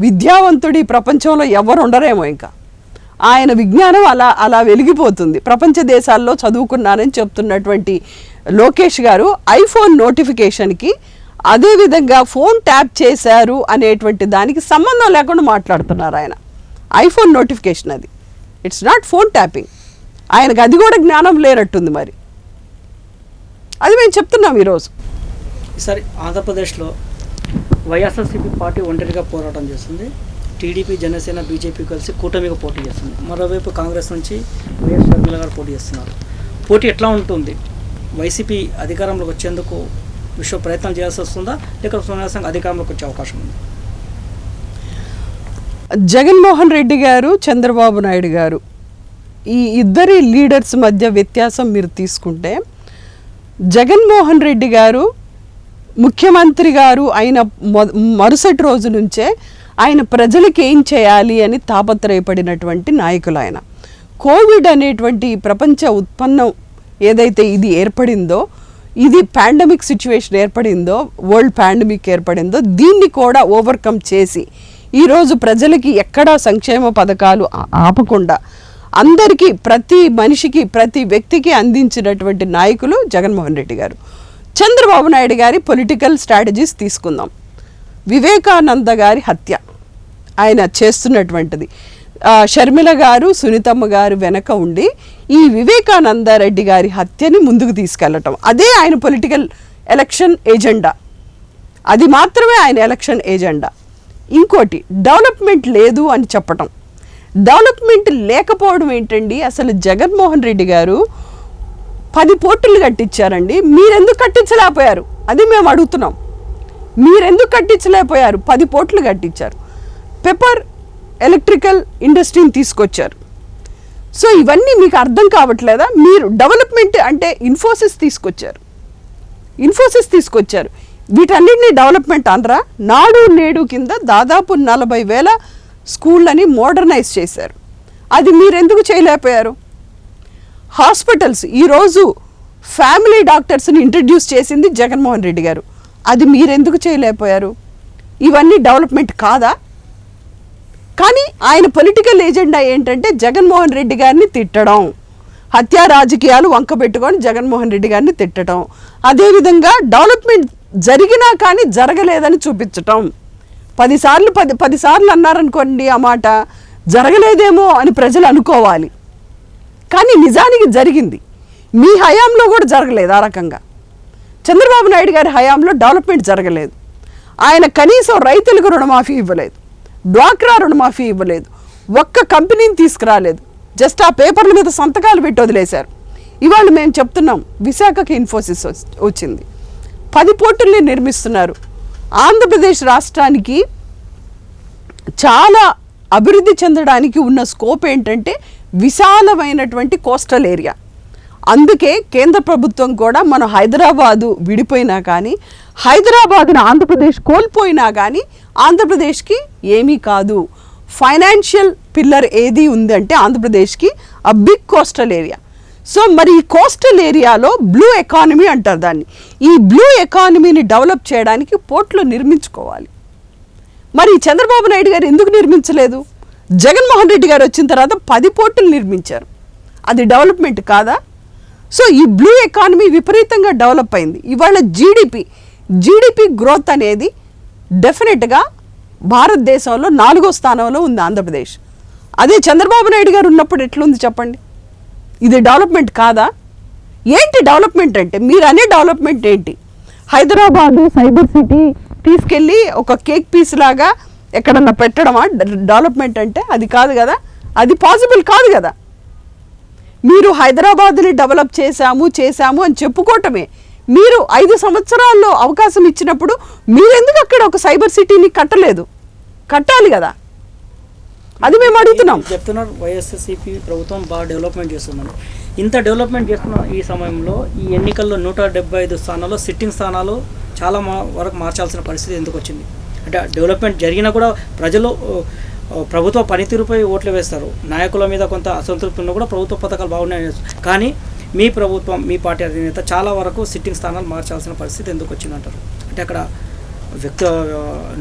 విద్యావంతుడి ప్రపంచంలో ఎవరు ఉండరేమో. ఇంకా ఆయన విజ్ఞానం అలా వెలిగిపోతుంది. ప్రపంచ దేశాల్లో చదువుకున్నానని చెప్తున్నటువంటి లోకేష్ గారు ఐఫోన్ నోటిఫికేషన్కి, అదేవిధంగా ఫోన్ ట్యాప్ చేశారు అనేటువంటి దానికి సంబంధం లేకుండా మాట్లాడుతున్నారు ఆయన. ఐఫోన్ నోటిఫికేషన్ అది, ఇట్స్ నాట్ ఫోన్ ట్యాపింగ్. ఆయనకు అది కూడా జ్ఞానం లేనట్టుంది. మరి అది మేము చెప్తున్నాం ఈరోజు. ఈసారి ఆంధ్రప్రదేశ్లో వైఎస్ఆర్సీపీ పార్టీ ఒంటరిగా పోరాటం చేస్తుంది. టీడీపీ, జనసేన, బీజేపీ కలిసి కూటమిగా పోటీ చేస్తుంది. మరోవైపు కాంగ్రెస్ నుంచి వైఎస్ షర్మిల గారు పోటీ చేస్తున్నారు. పోటీ ఎట్లా ఉంటుంది? వైసీపీ అధికారంలోకి వచ్చేందుకు విశ్వ ప్రయత్నం చేయాల్సి వస్తుందా, లేక సోనియా సంఘ్ అధికారంలోకి వచ్చే అవకాశం ఉంది? జగన్మోహన్ రెడ్డి గారు, చంద్రబాబు నాయుడు గారు, ఈ ఇద్దరి లీడర్స్ మధ్య వ్యత్యాసం మీరు తీసుకుంటే, జగన్మోహన్ రెడ్డి గారు ముఖ్యమంత్రి గారు అయిన మరుసటి రోజు నుంచే ఆయన ప్రజలకు ఏం చేయాలి అని తాపత్రయపడినటువంటి నాయకులు ఆయన. కోవిడ్ అనేటువంటి ప్రపంచ ఉత్పన్నం ఏదైతే ఇది ఏర్పడిందో, ఇది పాండమిక్ సిచ్యువేషన్ ఏర్పడిందో, వరల్డ్ పాండమిక్ ఏర్పడిందో, దీన్ని కూడా ఓవర్కమ్ చేసి ఈరోజు ప్రజలకి ఎక్కడా సంక్షేమ పథకాలు ఆపకుండా అందరికీ, ప్రతి మనిషికి, ప్రతి వ్యక్తికి అందించినటువంటి నాయకులు జగన్మోహన్ రెడ్డి గారు. చంద్రబాబు నాయుడు గారి పొలిటికల్ స్ట్రాటజీస్ తీసుకుందాం. వివేకానంద గారి హత్య ఆయన చేస్తున్నటువంటిది, షర్మిల గారు, సునీతమ్మ గారు వెనక ఉండి ఈ వివేకానందరెడ్డి గారి హత్యని ముందుకు తీసుకెళ్ళటం, అదే ఆయన పొలిటికల్ ఎలక్షన్ ఏజెండా. అది మాత్రమే ఆయన ఎలక్షన్ ఏజెండా. ఇంకోటి, డెవలప్మెంట్ లేదు అని చెప్పటం. డెవలప్మెంట్ లేకపోవడం ఏంటండి? అసలు జగన్మోహన్ రెడ్డి గారు 10 పోర్టులు కట్టించారండి. మీరెందుకు కట్టించలేకపోయారు? అది మేము అడుగుతున్నాం. మీరెందుకు కట్టించలేకపోయారు? 10 పోర్టులు కట్టించారు. పెప్పర్ ఎలక్ట్రికల్ ఇండస్ట్రీని తీసుకొచ్చారు. సో ఇవన్నీ మీకు అర్థం కావట్లేదా? మీరు డెవలప్మెంట్ అంటే ఇన్ఫోసిస్ తీసుకొచ్చారు. వీటన్నిటిని డెవలప్మెంట్ అనరా? నాడు నేడు కింద దాదాపు 40,000 స్కూళ్ళని మోడర్నైజ్ చేశారు. అది మీరెందుకు చేయలేకపోయారు? హాస్పిటల్స్, ఈరోజు ఫ్యామిలీ డాక్టర్స్ని ఇంట్రడ్యూస్ చేసింది జగన్మోహన్ రెడ్డి గారు. అది మీరెందుకు చేయలేకపోయారు? ఇవన్నీ డెవలప్మెంట్ కాదా? కానీ ఆయన పొలిటికల్ ఏజెండా ఏంటంటే జగన్మోహన్ రెడ్డి గారిని తిట్టడం, హత్యా రాజకీయాలు వంకబెట్టుకొని జగన్మోహన్ రెడ్డి గారిని తిట్టడం, అదేవిధంగా డెవలప్మెంట్ జరిగినా కానీ జరగలేదని చూపించటం. 10 సార్లు అన్నారనుకోండి ఆ మాట, జరగలేదేమో అని ప్రజలు అనుకోవాలి. కానీ నిజానికి జరిగింది. మీ హయాంలో కూడా జరగలేదు ఆ రకంగా. చంద్రబాబు నాయుడు గారి హయాంలో డెవలప్మెంట్ జరగలేదు. ఆయన కనీసం రైతులకు రుణమాఫీ ఇవ్వలేదు, డ్వాక్రా రుణమాఫీ ఇవ్వలేదు, ఒక్క కంపెనీని తీసుకురాలేదు. జస్ట్ ఆ పేపర్ల మీద సంతకాలు పెట్టి వదిలేశారు. ఇవాళ మేము చెప్తున్నాం, విశాఖకి ఇన్ఫోసిస్ వచ్చింది, 10 పోర్టుల్ని నిర్మిస్తున్నారు. ఆంధ్రప్రదేశ్ రాష్ట్రానికి చాలా అభివృద్ధి చెందడానికి ఉన్న స్కోప్ ఏంటంటే విశాలమైనటువంటి కోస్టల్ ఏరియా. అందుకే కేంద్ర ప్రభుత్వం కూడా మనం హైదరాబాదు విడిపోయినా కానీ, హైదరాబాదును ఆంధ్రప్రదేశ్ కోల్పోయినా కానీ ఆంధ్రప్రదేశ్కి ఏమీ కాదు. ఫైనాన్షియల్ పిల్లర్ ఏది ఉందంటే ఆంధ్రప్రదేశ్కి ఆ బిగ్ కోస్టల్ ఏరియా. సో మరి ఈ కోస్టల్ ఏరియాలో బ్లూ ఎకానమీ అంటారు దాన్ని. ఈ బ్లూ ఎకానమీని డెవలప్ చేయడానికి పోర్ట్లు నిర్మించుకోవాలి. మరి చంద్రబాబు నాయుడు గారు ఎందుకు నిర్మించలేదు? జగన్మోహన్ రెడ్డి గారు వచ్చిన తర్వాత 10 పోర్టులు నిర్మించారు. అది డెవలప్మెంట్ కాదా? సో ఈ బ్లూ ఎకానమీ విపరీతంగా డెవలప్ అయింది. ఇవాళ జీడిపి గ్రోత్ అనేది డెఫినెట్గా భారతదేశంలో 4వ స్థానంలో ఉంది ఆంధ్రప్రదేశ్. అదే చంద్రబాబు నాయుడు గారు ఉన్నప్పుడు ఎట్లుంది చెప్పండి? ఇది డెవలప్మెంట్ కాదా? ఏంటి డెవలప్మెంట్ అంటే? మీరు అనే డెవలప్మెంట్ ఏంటి? హైదరాబాదు సైబర్ సిటీ తీసుకెళ్ళి ఒక కేక్ పీస్ లాగా ఎక్కడన్నా పెట్టడమా డెవలప్మెంట్ అంటే? అది కాదు కదా, అది పాసిబుల్ కాదు కదా. మీరు హైదరాబాద్ని డెవలప్ చేశాము అని చెప్పుకోవటమే. మీరు 5 సంవత్సరాల్లో అవకాశం ఇచ్చినప్పుడు మీరెందుకు అక్కడ ఒక సైబర్ సిటీని కట్టలేదు? కట్టాలి కదా, అది మేము అడుగుతున్నాం. చెప్తున్నారు వైఎస్ఆర్సీపీ ప్రభుత్వం బాగా డెవలప్మెంట్ చేస్తుందని. ఇంత డెవలప్మెంట్ చేస్తున్న ఈ సమయంలో ఈ ఎన్నికల్లో 175 స్థానాల్లో సిట్టింగ్ స్థానాలు చాలా వరకు మార్చాల్సిన పరిస్థితి ఎందుకు వచ్చింది? అంటే డెవలప్మెంట్ జరిగినా కూడా ప్రజలు ప్రభుత్వ పనితీరుపై ఓట్లు వేస్తారు. నాయకుల మీద కొంత అసంతృప్తి ఉన్నా కూడా ప్రభుత్వ పథకాలు బాగున్నాయని. కానీ మీ ప్రభుత్వం, మీ పార్టీ అధినేత చాలా వరకు సిట్టింగ్ స్థానాలు మార్చాల్సిన పరిస్థితి ఎందుకు వచ్చిందంటారు? అంటే అక్కడ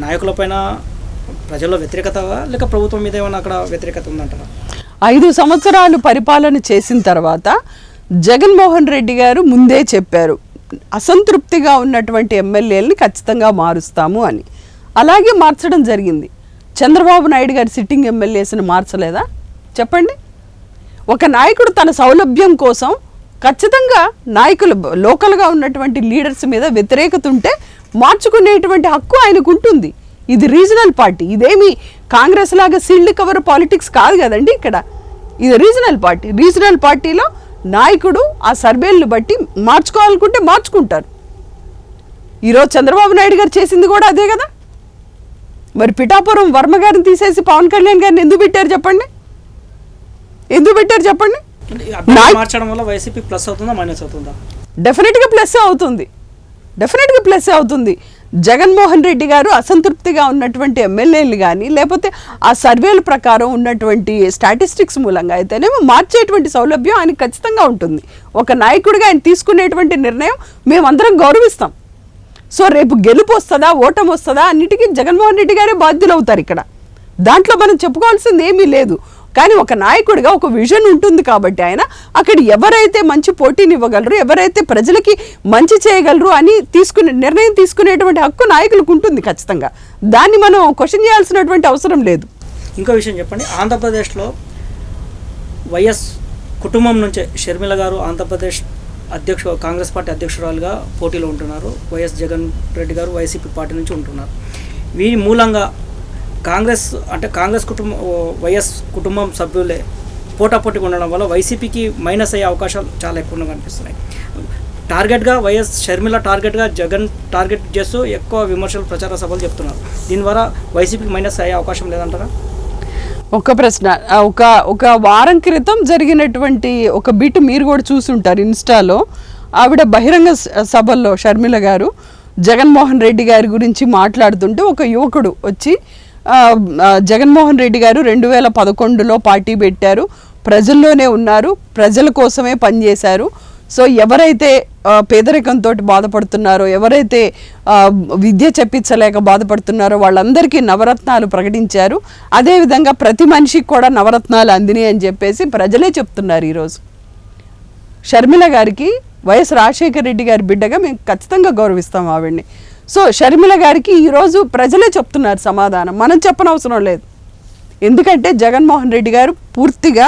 నాయకులపైన ప్రజల్లో వ్యతిరేకత లేక ప్రభుత్వం మీద ఏమైనా అక్కడ వ్యతిరేకత ఉందంటారా? 5 సంవత్సరాలు పరిపాలన చేసిన తర్వాత జగన్మోహన్ రెడ్డి గారు ముందే చెప్పారు, అసంతృప్తిగా ఉన్నటువంటి ఎమ్మెల్యేలని ఖచ్చితంగా మారుస్తాము అని. అలాగే మార్చడం జరిగింది. చంద్రబాబు నాయుడు గారి సిట్టింగ్ ఎమ్మెల్యేస్ని మార్చలేదా చెప్పండి? ఒక నాయకుడు తన సౌలభ్యం కోసం ఖచ్చితంగా నాయకులు, లోకల్గా ఉన్నటువంటి లీడర్స్ మీద వ్యతిరేకత ఉంటే మార్చుకునేటువంటి హక్కు ఆయనకు ఉంటుంది. ఇది రీజనల్ పార్టీ, ఇదేమి కాంగ్రెస్ లాగా సీల్డ్ కవర్ పాలిటిక్స్ కాదు కదండి. ఇక్కడ ఇది రీజనల్ పార్టీ. రీజనల్ పార్టీలో నాయకుడు ఆ సర్వేలను బట్టి మార్చుకోవాలనుకుంటే మార్చుకుంటారు. ఈరోజు చంద్రబాబు నాయుడు గారు చేసింది కూడా అదే కదా. మరి పిఠాపురం వర్మ గారిని తీసేసి పవన్ కళ్యాణ్ గారిని ఎందుకు పెట్టారు చెప్పండి? ఎందుకు పెట్టారు చెప్పండి? మార్చడం వల్ల వైసీపీ ప్లస్ అవుతుందా మైనస్ అవుతుందా? డెఫినెట్గా ప్లస్ అవుతుంది. జగన్మోహన్ రెడ్డి గారు అసంతృప్తిగా ఉన్నటువంటి ఎమ్మెల్యేలు కానీ లేకపోతే ఆ సర్వేల ప్రకారం ఉన్నటువంటి స్టాటిస్టిక్స్ మూలంగా అయితేనేమో మార్చేటువంటి సౌలభ్యం ఆయనకు ఖచ్చితంగా ఉంటుంది. ఒక నాయకుడిగా ఆయన తీసుకునేటువంటి నిర్ణయం మేమందరం గౌరవిస్తాం. సో రేపు గెలుపు వస్తుందా ఓటమి వస్తుందా అన్నిటికీ జగన్మోహన్ రెడ్డి గారే బాధ్యులు అవుతారు. ఇక్కడ దాంట్లో మనం చెప్పుకోవాల్సింది ఏమీ లేదు. కానీ ఒక నాయకుడిగా ఒక విజన్ ఉంటుంది కాబట్టి ఆయన అక్కడ ఎవరైతే మంచి పోటీని ఇవ్వగలరు, ఎవరైతే ప్రజలకి మంచి చేయగలరు అని నిర్ణయం తీసుకునేటువంటి హక్కు నాయకులకు ఉంటుంది ఖచ్చితంగా. దాన్ని మనం క్వశ్చన్ చేయాల్సినటువంటి అవసరం లేదు. ఇంకో విషయం చెప్పండి, ఆంధ్రప్రదేశ్లో వైఎస్ కుటుంబం నుంచే షర్మిల గారు ఆంధ్రప్రదేశ్ కాంగ్రెస్ పార్టీ అధ్యక్షురాలుగా పోటీలో ఉంటున్నారు. వైఎస్ జగన్ రెడ్డి గారు వైసీపీ పార్టీ నుంచి ఉంటున్నారు. వీరి మూలంగా కాంగ్రెస్ వైఎస్ కుటుంబం సభ్యులే పోటాపోటీగా ఉండడం వల్ల వైసీపీకి మైనస్ అయ్యే అవకాశాలు చాలా ఎక్కువగా కనిపిస్తున్నాయి. టార్గెట్గా వైఎస్ షర్మిల టార్గెట్గా జగన్ టార్గెట్ చేస్తూ ఎక్కువ విమర్శలు ప్రచార సభలు చెప్తున్నారు. దీని ద్వారా వైసీపీకి మైనస్ అయ్యే అవకాశం లేదంటారా? ఒక ప్రశ్న, ఒక వారం క్రితం జరిగినటువంటి ఒక బిట్ మీరు కూడా చూసుంటారు ఇన్స్టాలో. ఆవిడ బహిరంగ సభల్లో షర్మిల గారు జగన్మోహన్ రెడ్డి గారి గురించి మాట్లాడుతుంటే ఒక యువకుడు వచ్చి జగన్మోహన్ రెడ్డి గారు 2011లో పార్టీ పెట్టారు, ప్రజల్లోనే ఉన్నారు, ప్రజల కోసమే పనిచేశారు. సో ఎవరైతే పేదరికంతో బాధపడుతున్నారో, ఎవరైతే విద్య చెప్పించలేక బాధపడుతున్నారో వాళ్ళందరికీ నవరత్నాలు ప్రకటించారు. అదేవిధంగా ప్రతి మనిషికి కూడా నవరత్నాలు అందినాయి అని చెప్పేసి ప్రజలే చెప్తున్నారు. ఈరోజు షర్మిల గారికి వైఎస్ రాజశేఖర రెడ్డి గారి బిడ్డగా మేము ఖచ్చితంగా గౌరవిస్తాం ఆవిడ్ని. సో షర్మిల గారికి ఈరోజు ప్రజలే చెప్తున్నారు సమాధానం, మనం చెప్పనవసరం లేదు. ఎందుకంటే జగన్మోహన్ రెడ్డి గారు పూర్తిగా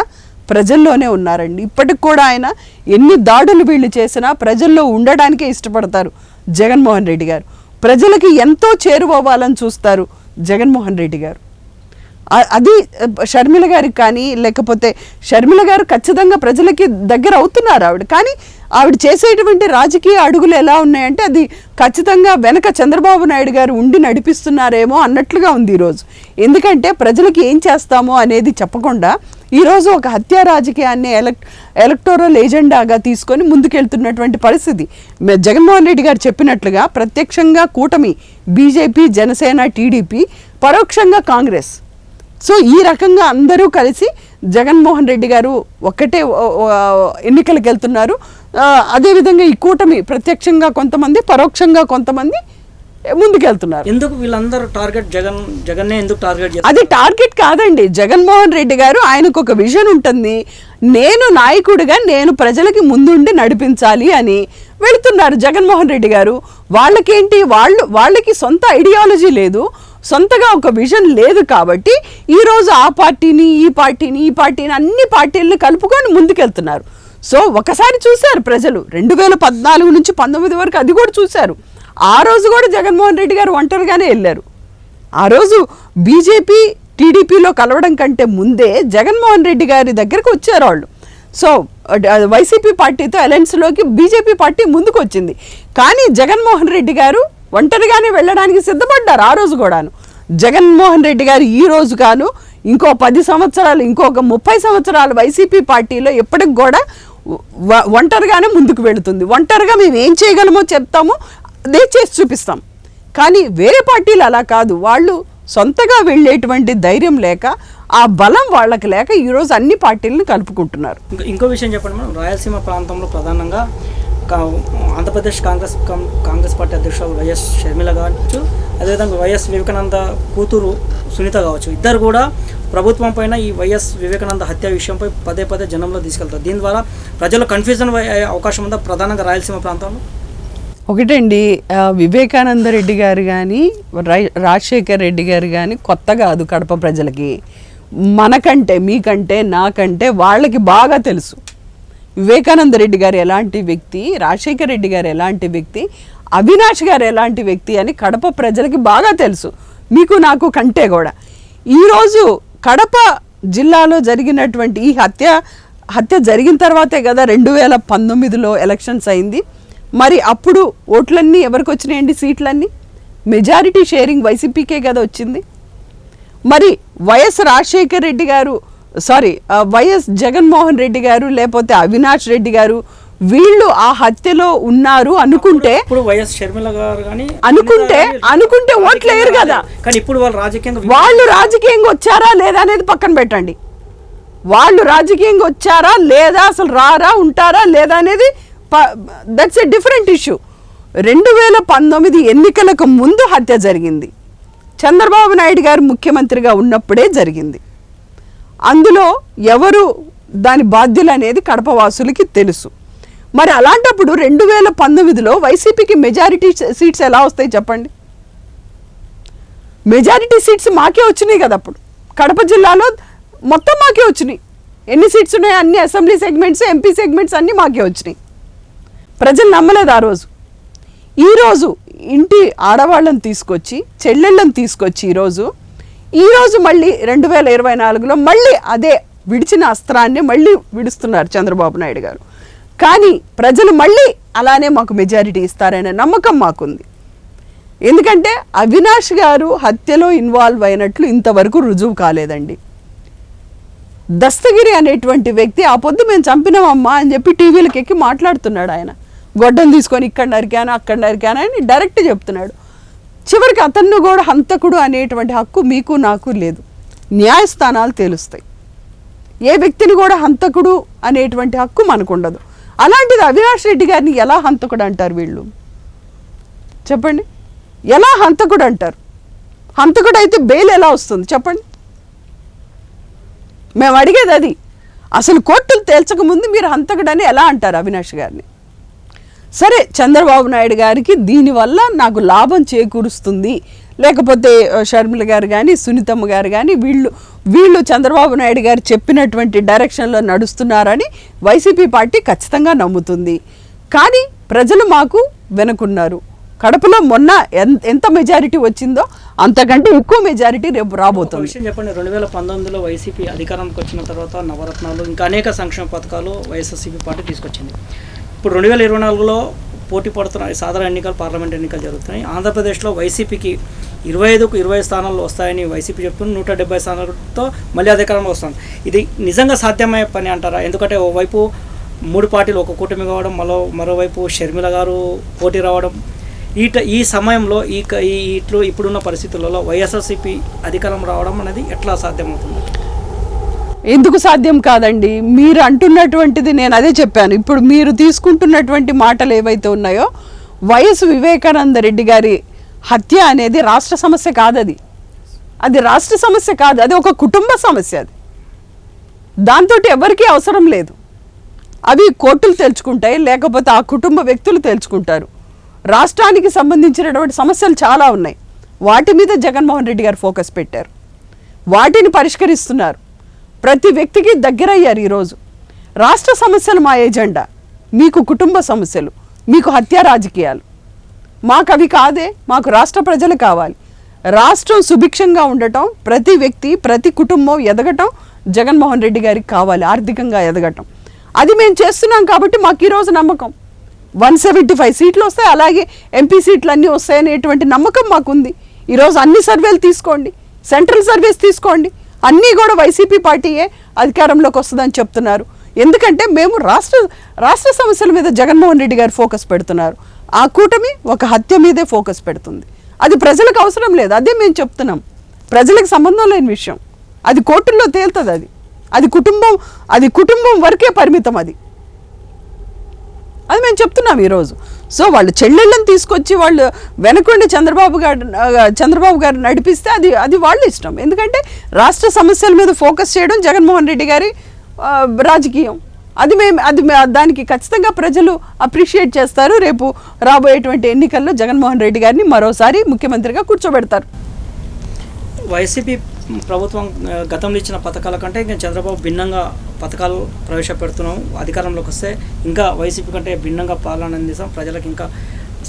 ప్రజల్లోనే ఉన్నారండి. ఇప్పటికి కూడా ఆయన ఎన్ని దాడులు వీళ్ళు చేసినా ప్రజల్లో ఉండడానికే ఇష్టపడతారు జగన్మోహన్ రెడ్డి గారు. ప్రజలకి ఎంతో చేరువవ్వాలని చూస్తారు జగన్మోహన్ రెడ్డి గారు. అది షర్మిల గారికి కానీ, లేకపోతే షర్మిల గారు ఖచ్చితంగా ప్రజలకి దగ్గర అవుతున్నారు ఆవిడ. కానీ ఆవిడ చేసేటువంటి రాజకీయ అడుగులు ఎలా ఉన్నాయంటే అది ఖచ్చితంగా వెనక చంద్రబాబు నాయుడు గారు ఉండి నడిపిస్తున్నారేమో అన్నట్లుగా ఉంది ఈరోజు. ఎందుకంటే ప్రజలకి ఏం చేస్తామో అనేది చెప్పకుండా ఈరోజు ఒక హత్యా రాజకీయాన్ని ఎలక్టోరల్ ఏజెండాగా తీసుకొని ముందుకెళ్తున్నటువంటి పరిస్థితి. జగన్మోహన్ రెడ్డి గారు చెప్పినట్లుగా ప్రత్యక్షంగా కూటమి బీజేపీ, జనసేన, టీడీపీ, పరోక్షంగా కాంగ్రెస్. సో ఈ రకంగా అందరూ కలిసి జగన్మోహన్ రెడ్డి గారు ఒక్కటే ఎన్నికలకు వెళ్తున్నారు. అదేవిధంగా ఈ కూటమి ప్రత్యక్షంగా కొంతమంది, పరోక్షంగా కొంతమంది ముందుకెళ్తున్నారు. ఎందుకు వీళ్ళందరూ టార్గెట్ జగన్నే ఎందుకు టార్గెట్ చేస్తారు? అది టార్గెట్ కాదండి. జగన్మోహన్ రెడ్డి గారు ఆయనకు ఒక విజన్ ఉంటుంది. నేను నాయకుడిగా నేను ప్రజలకి ముందుండి నడిపించాలి అని వెళుతున్నారు జగన్మోహన్ రెడ్డి గారు. వాళ్ళకేంటి, వాళ్ళకి సొంత ఐడియాలజీ లేదు, సొంతగా ఒక విజన్ లేదు. కాబట్టి ఈరోజు ఆ పార్టీని ఈ పార్టీని అన్ని పార్టీలను కలుపుకొని ముందుకెళ్తున్నారు. సో ఒకసారి చూశారు ప్రజలు 2014 నుంచి 19 వరకు, అది కూడా చూశారు. ఆ రోజు కూడా జగన్మోహన్ రెడ్డి గారు ఒంటరిగానే వెళ్ళారు. ఆ రోజు బీజేపీ టీడీపీలో కలవడం కంటే ముందే జగన్మోహన్ రెడ్డి గారి దగ్గరకు వచ్చారు వాళ్ళు. సో వైసీపీ పార్టీతో అలయన్స్లోకి బీజేపీ పార్టీ ముందుకు వచ్చింది. కానీ జగన్మోహన్ రెడ్డి గారు ఒంటరిగానే వెళ్ళడానికి సిద్ధపడ్డారు ఆ రోజు కూడాను. జగన్మోహన్ రెడ్డి గారు ఈ రోజు కాను ఇంకో 10 సంవత్సరాలు, ఇంకొక 30 సంవత్సరాలు వైసీపీ పార్టీలో ఎప్పటికి కూడా ఒంటరిగానే ముందుకు వెళుతుంది. ఒంటరిగా మేము ఏం చేయగలమో చెప్తాము, అదే చేసి చూపిస్తాం. కానీ వేరే పార్టీలు అలా కాదు. వాళ్ళు సొంతగా వెళ్ళేటువంటి ధైర్యం లేక, ఆ బలం వాళ్ళకి లేక ఈరోజు అన్ని పార్టీలను కలుపుకుంటున్నారు. ఇంకో విషయం చెప్పండి మేడం, రాయలసీమ ప్రాంతంలో ప్రధానంగా ఆంధ్రప్రదేశ్ కాంగ్రెస్ పార్టీ అధ్యక్షుడు వైఎస్ షర్మిల కావచ్చు, అదేవిధంగా వైఎస్ వివేకానంద కూతురు సునీత కావచ్చు, ఇద్దరు కూడా ప్రభుత్వం పైన ఈ వైఎస్ వివేకానంద హత్య విషయంపై పదే జనంలో తీసుకెళ్తారు. దీని ద్వారా ప్రజలు కన్ఫ్యూజన్ అయ్యే అవకాశం ఉందా ప్రధానంగా రాయలసీమ ప్రాంతంలో? ఒకటండి, వివేకానంద రెడ్డి గారు కానీ రాజశేఖర్ రెడ్డి గారు కానీ కొత్త కాదు కడప ప్రజలకి. మనకంటే, మీకంటే, నాకంటే వాళ్ళకి బాగా తెలుసు వివేకానంద రెడ్డి గారు ఎలాంటి వ్యక్తి, రాజశేఖర్ రెడ్డి గారు ఎలాంటి వ్యక్తి, అవినాష్ గారు ఎలాంటి వ్యక్తి అని కడప ప్రజలకి బాగా తెలుసు, మీకు నాకు కంటే కూడా. ఈరోజు కడప జిల్లాలో జరిగినటువంటి ఈ హత్య జరిగిన తర్వాతే కదా 2019లో ఎలక్షన్స్ అయింది. మరి అప్పుడు ఓట్లన్నీ ఎవరికి వచ్చినాయండి? సీట్లన్నీ మెజారిటీ షేరింగ్ వైసీపీకే కదా వచ్చింది. మరి వైఎస్ జగన్మోహన్ రెడ్డి గారు లేకపోతే అవినాష్ రెడ్డి గారు వీళ్ళు ఆ హత్యలో ఉన్నారు అనుకుంటే ఇప్పుడు వైఎస్ షర్మిల గారు కానీ అనుకుంటే ఓట్లు వేయరు కదా. కానీ ఇప్పుడు వాళ్ళు రాజకీయంగా వచ్చారా లేదా అనేది పక్కన పెట్టండి. వాళ్ళు రాజకీయంగా వచ్చారా లేదా, అసలు రారా ఉంటారా లేదా అనేది దట్స్ ఎ డిఫరెంట్ ఇష్యూ. 2019 ఎన్నికలకు ముందు హత్య జరిగింది. చంద్రబాబు నాయుడు గారు ముఖ్యమంత్రిగా ఉన్నప్పుడే జరిగింది. అందులో ఎవరు దాని బాధ్యులు అనేది కడప వాసులకి తెలుసు. మరి అలాంటప్పుడు 2019లో వైసీపీకి మెజారిటీ సీట్స్ ఎలా వస్తాయి చెప్పండి? మెజారిటీ సీట్స్ మాకే వచ్చినాయి కదా. అప్పుడు కడప జిల్లాలో మొత్తం మాకే వచ్చినాయి. ఎన్ని సీట్స్ ఉన్నాయి? అన్ని అసెంబ్లీ సెగ్మెంట్స్, ఎంపీ సెగ్మెంట్స్ అన్నీ మాకే వచ్చినాయి. ప్రజలు నమ్మలేదు ఆ రోజు. ఈరోజు ఇంటి ఆడవాళ్ళని తీసుకొచ్చి, చెల్లెళ్ళని తీసుకొచ్చి ఈరోజు మళ్ళీ 2024లో మళ్ళీ అదే విడిచిన అస్త్రాన్ని మళ్ళీ విడుస్తున్నారు చంద్రబాబు నాయుడు గారు. కానీ ప్రజలు మళ్ళీ అలానే మాకు మెజారిటీ ఇస్తారనే నమ్మకం మాకుంది. ఎందుకంటే అవినాష్ గారు హత్యలో ఇన్వాల్వ్ అయినట్లు ఇంతవరకు రుజువు కాలేదండి. దస్తగిరి అనేటువంటి వ్యక్తి ఆ పొద్దు మేము చంపినామమ్మా అని చెప్పి టీవీలకు ఎక్కి మాట్లాడుతున్నాడు. ఆయన గొడ్డం తీసుకొని ఇక్కడ నరికాను అక్కడ నరికాను అని డైరెక్ట్ చెప్తున్నాడు. చివరికి అతన్ని కూడా హంతకుడు అనేటువంటి హక్కు మీకు నాకు లేదు. న్యాయస్థానాలు తేలుస్తాయి. ఏ వ్యక్తిని కూడా హంతకుడు అనేటువంటి హక్కు మనకు ఉండదు. అలాంటిది అవినాష్ రెడ్డి గారిని ఎలా హంతకుడు అంటారు వీళ్ళు? చెప్పండి, ఎలా హంతకుడు అంటారు? హంతకుడు అయితే బెయిల్ ఎలా వస్తుంది చెప్పండి? మేము అడిగేది అది. అసలు కోర్టులు తేల్చకముందు మీరు హంతకుడని ఎలా అంటారు అవినాష్ గారిని? సరే, చంద్రబాబు నాయుడు గారికి దీనివల్ల నాకు లాభం చేకూరుస్తుంది, లేకపోతే షర్మిల గారు కానీ సునీతమ్మ గారు కానీ వీళ్ళు చంద్రబాబు నాయుడు గారు చెప్పినటువంటి డైరెక్షన్లో నడుస్తున్నారని వైసీపీ పార్టీ ఖచ్చితంగా నమ్ముతుంది. కానీ ప్రజలు మాకు వెనుకున్నారు. కడపలో మొన్న ఎంత మెజారిటీ వచ్చిందో అంతకంటే ఎక్కువ మెజారిటీ రేపు రాబోతుంది. విషయం చెప్పండి, 2019లో వైసీపీ అధికారంకి వచ్చిన తర్వాత నవరత్నాలు ఇంకా అనేక సంక్షేమ పథకాలు వైఎస్ఆర్సీపీ పార్టీ తీసుకొచ్చింది. ఇప్పుడు 2024లో పోటీ పడుతున్న సాధారణ ఎన్నికలు, పార్లమెంట్ ఎన్నికలు జరుగుతున్నాయి. ఆంధ్రప్రదేశ్లో వైసీపీకి 25కు 20 స్థానాలు వస్తాయని వైసీపీ చెప్తుంది. 170 స్థానాలతో మళ్ళీ అధికారంలో వస్తుంది. ఇది నిజంగా సాధ్యమయ్యే పని అంటారా? ఎందుకంటే ఓవైపు 3 పార్టీలు ఒక కూటమి కావడం, మరోవైపు షర్మిల గారు పోటీ రావడం, ఈ సమయంలో ఇప్పుడున్న పరిస్థితులలో వైఎస్ఆర్సీపీ అధికారం రావడం అనేది ఎట్లా సాధ్యమవుతుంది? ఎందుకు సాధ్యం కాదండి? మీరు అంటున్నటువంటిది నేను అదే చెప్పాను. ఇప్పుడు మీరు తీసుకుంటున్నటువంటి మాటలు ఏవైతే ఉన్నాయో, వైఎస్ వివేకానంద రెడ్డి గారి హత్య అనేది రాష్ట్ర సమస్య కాదు. అది రాష్ట్ర సమస్య కాదు, అది ఒక కుటుంబ సమస్య. అది దాంతో ఎవరికీ అవసరం లేదు. అవి కోర్టులు తేల్చుకుంటాయి, లేకపోతే ఆ కుటుంబ వ్యక్తులు తేల్చుకుంటారు. రాష్ట్రానికి సంబంధించినటువంటి సమస్యలు చాలా ఉన్నాయి. వాటి మీద జగన్మోహన్ రెడ్డి గారు ఫోకస్ పెట్టారు. వాటిని పరిష్కరిస్తున్నారు. ప్రతి వ్యక్తికి దగ్గరయ్యారు. ఈరోజు రాష్ట్ర సమస్యలు మా ఎజెండా, మీకు కుటుంబ సమస్యలు, మీకు హత్య రాజకీయాలు. మాకు అవి కాదే. మాకు రాష్ట్ర ప్రజలు కావాలి. రాష్ట్రం సుభిక్షంగా ఉండటం, ప్రతి వ్యక్తి ప్రతి కుటుంబం ఎదగటం జగన్మోహన్ రెడ్డి గారికి కావాలి. ఆర్థికంగా ఎదగటం అది మేము చేస్తున్నాం. కాబట్టి మాకు ఈరోజు నమ్మకం 175 సీట్లు వస్తాయి, అలాగే ఎంపీ సీట్లు అన్నీ వస్తాయనేటువంటి నమ్మకం మాకుంది. ఈరోజు అన్ని సర్వేలు తీసుకోండి, సెంట్రల్ సర్వేస్ తీసుకోండి, అన్నీ కూడా వైసీపీ పార్టీయే అధికారంలోకి వస్తుందని చెప్తున్నారు. ఎందుకంటే మేము రాష్ట్ర సమస్యల మీద జగన్మోహన్ రెడ్డి గారు ఫోకస్ పెడుతున్నారు. ఆ కూటమి ఒక హత్య మీదే ఫోకస్ పెడుతుంది. అది ప్రజలకు అవసరం లేదు. అదే మేము చెప్తున్నాం. ప్రజలకు సంబంధం లేని విషయం. అది కోర్టుల్లో తేలుతుంది. అది కుటుంబం వరకే పరిమితం. అది మేము చెప్తున్నాం ఈరోజు. సో వాళ్ళు చెల్లెళ్ళని తీసుకొచ్చి వాళ్ళు వెనకుండి చంద్రబాబు గారు నడిపిస్తే అది వాళ్ళ ఇష్టం. ఎందుకంటే రాష్ట్ర సమస్యల మీద ఫోకస్ చేయడం జగన్మోహన్ రెడ్డి గారి రాజకీయం. అది దానికి ఖచ్చితంగా ప్రజలు అప్రిషియేట్ చేస్తారు. రేపు రాబోయేటువంటి ఎన్నికల్లో జగన్మోహన్ రెడ్డి గారిని మరోసారి ముఖ్యమంత్రిగా కూర్చోబెడతారు. వైసీపీ ప్రభుత్వం గతంలో ఇచ్చిన పథకాల కంటే ఇంకా చంద్రబాబు భిన్నంగా పథకాలు ప్రవేశపెడుతున్నాం, అధికారంలోకి వస్తే ఇంకా వైసీపీ కంటే భిన్నంగా పాలన అందిస్తాం, ప్రజలకు ఇంకా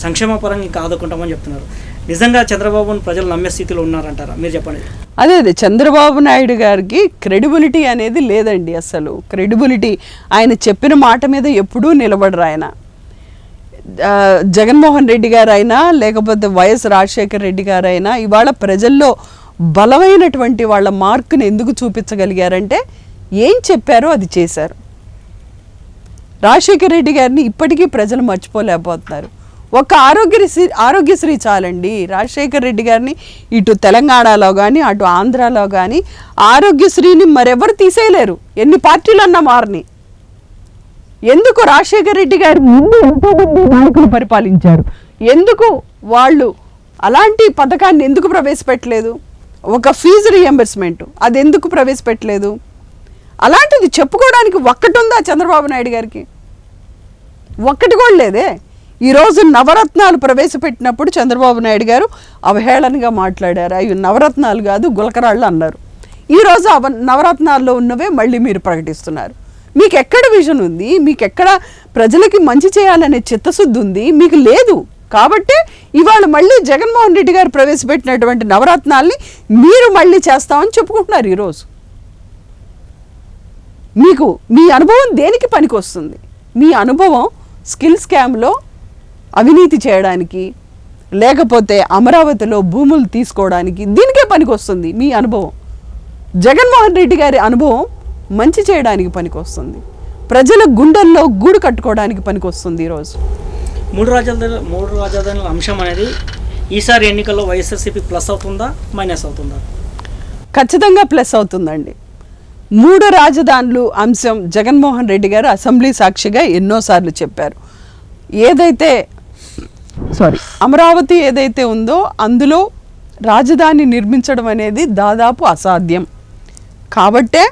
సంక్షేమ పరంగా ఇంకా ఆదుకుంటామని చెప్తున్నారు. నిజంగా చంద్రబాబును ప్రజలు నమ్మే స్థితిలో ఉన్నారంటారా? మీరు చెప్పండి. అదే చంద్రబాబు నాయుడు గారికి క్రెడిబిలిటీ అనేది లేదండి. అసలు క్రెడిబిలిటీ, ఆయన చెప్పిన మాట మీద ఎప్పుడూ నిలబడరు. ఆయన జగన్మోహన్ రెడ్డి గారైనా లేకపోతే వైఎస్ రాజశేఖర రెడ్డి గారైనా ఇవాళ ప్రజల్లో బలమైనటువంటి వాళ్ళ మార్కుని ఎందుకు చూపించగలిగారంటే ఏం చెప్పారో అది చేశారు. రాజశేఖర రెడ్డి గారిని ఇప్పటికీ ప్రజలు మర్చిపోలేకపోతున్నారు. ఒక ఆరోగ్యశ్రీ చాలండి. రాజశేఖర రెడ్డి గారిని ఇటు తెలంగాణలో కానీ అటు ఆంధ్రాలో కానీ ఆరోగ్యశ్రీని మరెవరు తీసేయలేరు, ఎన్ని పార్టీలన్నా మారని. ఎందుకు రాజశేఖర రెడ్డి గారు ముందు ఎంతోమంది నాయకులు పరిపాలించారు, ఎందుకు వాళ్ళు అలాంటి పథకాన్ని ఎందుకు ప్రవేశపెట్టలేదు? ఒక ఫీజు రియంబర్స్మెంట్ అది ఎందుకు ప్రవేశపెట్టలేదు? అలాంటిది చెప్పుకోవడానికి ఒక్కటి ఉందా చంద్రబాబు నాయుడు గారికి? ఒక్కటి కూడా లేదే. ఈరోజు నవరత్నాలు ప్రవేశపెట్టినప్పుడు చంద్రబాబు నాయుడు గారు అవహేళనగా మాట్లాడారు. అవి నవరత్నాలు కాదు గులకరాళ్ళు అన్నారు. ఈరోజు నవరత్నాల్లో ఉన్నవే మళ్ళీ మీరు ప్రకటిస్తున్నారు. మీకు ఎక్కడ విజన్ ఉంది? మీకు ఎక్కడ ప్రజలకి మంచి చేయాలనే చిత్తశుద్ధి ఉంది? మీకు లేదు. కాబట్టి ఇవాళ మళ్ళీ జగన్మోహన్ రెడ్డి గారు ప్రవేశపెట్టినటువంటి నవరత్నాల్ని మీరు మళ్ళీ చేస్తామని చెప్పుకుంటున్నారు. ఈరోజు మీకు మీ అనుభవం దేనికి పనికి వస్తుంది? మీ అనుభవం స్కిల్ స్కామ్లో అవినీతి చేయడానికి, లేకపోతే అమరావతిలో భూములు తీసుకోవడానికి, దీనికే పనికి వస్తుంది మీ అనుభవం. జగన్మోహన్ రెడ్డి గారి అనుభవం మంచి చేయడానికి పనికి వస్తుంది, ప్రజల గుండెల్లో గూడు కట్టుకోవడానికి పనికి వస్తుంది. ఈరోజు మూడు రాజధానుల అంశం అనేది ఈసారి ఎన్నికల్లో వైఎస్ఆర్సీపీ ప్లస్ అవుతుందా మైనస్ అవుతుందా? ఖచ్చితంగా ప్లస్ అవుతుందండి. 3 రాజధానులు అంశం జగన్మోహన్ రెడ్డి గారు అసెంబ్లీ సాక్షిగా ఎన్నోసార్లు చెప్పారు. అమరావతి ఏదైతే ఉందో అందులో రాజధాని నిర్మించడం అనేది దాదాపు అసాధ్యం. కాబట్టే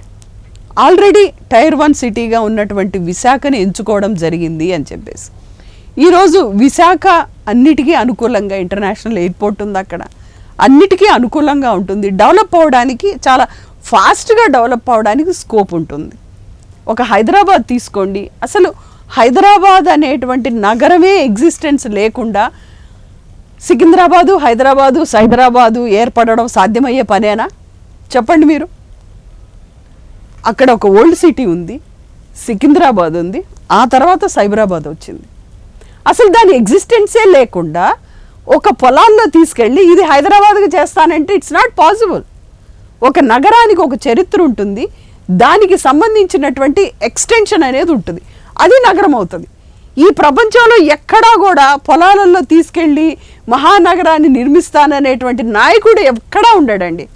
ఆల్రెడీ టైర్ 1 సిటీగా ఉన్నటువంటి విశాఖని ఎంచుకోవడం జరిగింది అని చెప్పేసి. ఈరోజు విశాఖ అన్నిటికీ అనుకూలంగా, ఇంటర్నేషనల్ ఎయిర్పోర్ట్ ఉంది అక్కడ, అన్నిటికీ అనుకూలంగా ఉంటుంది. డెవలప్ అవ్వడానికి చాలా ఫాస్ట్గా డెవలప్ అవ్వడానికి స్కోప్ ఉంటుంది. ఒక హైదరాబాద్ తీసుకోండి, అసలు హైదరాబాద్ అనేటువంటి నగరమే ఎగ్జిస్టెన్స్ లేకుండా సికింద్రాబాదు, సైదరాబాదు ఏర్పడడం సాధ్యమయ్యే పనేనా చెప్పండి మీరు? అక్కడ ఒక ఓల్డ్ సిటీ ఉంది, సికింద్రాబాద్ ఉంది, ఆ తర్వాత సైబరాబాద్ వచ్చింది. అసలు దాని ఎగ్జిస్టెన్సే లేకుండా ఒక పొలాల్లో తీసుకెళ్ళి ఇది హైదరాబాద్గా చేస్తానంటే ఇట్స్ నాట్ పాసిబుల్. ఒక నగరానికి ఒక చరిత్ర ఉంటుంది, దానికి సంబంధించినటువంటి ఎక్స్టెన్షన్ అనేది ఉంటుంది, అది నగరం అవుతుంది. ఈ ప్రపంచంలో ఎక్కడా కూడా పొలాలలో తీసుకెళ్ళి మహానగరాన్ని నిర్మిస్తాననేటువంటి నాయకుడు ఎక్కడా ఉండడండి.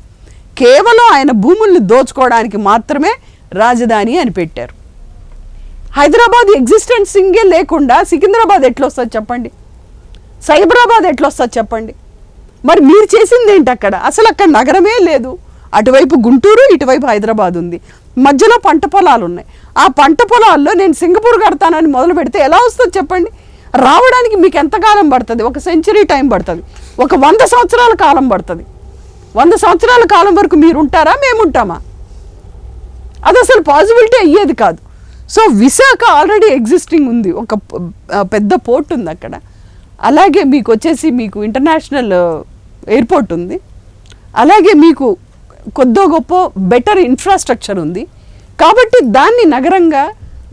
కేవలం ఆయన భూముల్ని దోచుకోవడానికి మాత్రమే రాజధాని అని పెట్టారు. హైదరాబాద్ ఎగ్జిస్టెన్సింగే లేకుండా సికింద్రాబాద్ ఎట్లా వస్తుంది చెప్పండి, సైబరాబాద్ ఎట్లా వస్తుంది చెప్పండి. మరి మీరు చేసింది ఏంటి అక్కడ? అసలు అక్కడ నగరమే లేదు. అటువైపు గుంటూరు, ఇటువైపు హైదరాబాద్ ఉంది, మధ్యలో పంట పొలాలు ఉన్నాయి. ఆ పంట పొలాల్లో నేను సింగపూర్ కడతానని మొదలు పెడితే ఎలా వస్తుంది చెప్పండి? రావడానికి మీకు ఎంతకాలం పడుతుంది? 1 సెంచరీ టైం పడుతుంది, ఒక 100 సంవత్సరాల కాలం పడుతుంది. 100 సంవత్సరాల కాలం వరకు మీరు ఉంటారా, మేముంటామా? అది అసలు పాసిబిలిటీ అయ్యేది కాదు. సో విశాఖ ఆల్రెడీ ఎగ్జిస్టింగ్ ఉంది, ఒక పెద్ద పోర్ట్ ఉంది అక్కడ. అలాగే మీకు వచ్చేసి మీకు ఇంటర్నేషనల్ ఎయిర్పోర్ట్ ఉంది, అలాగే మీకు కొద్దో గొప్ప బెటర్ ఇన్ఫ్రాస్ట్రక్చర్ ఉంది. కాబట్టి దాన్ని నగరంగా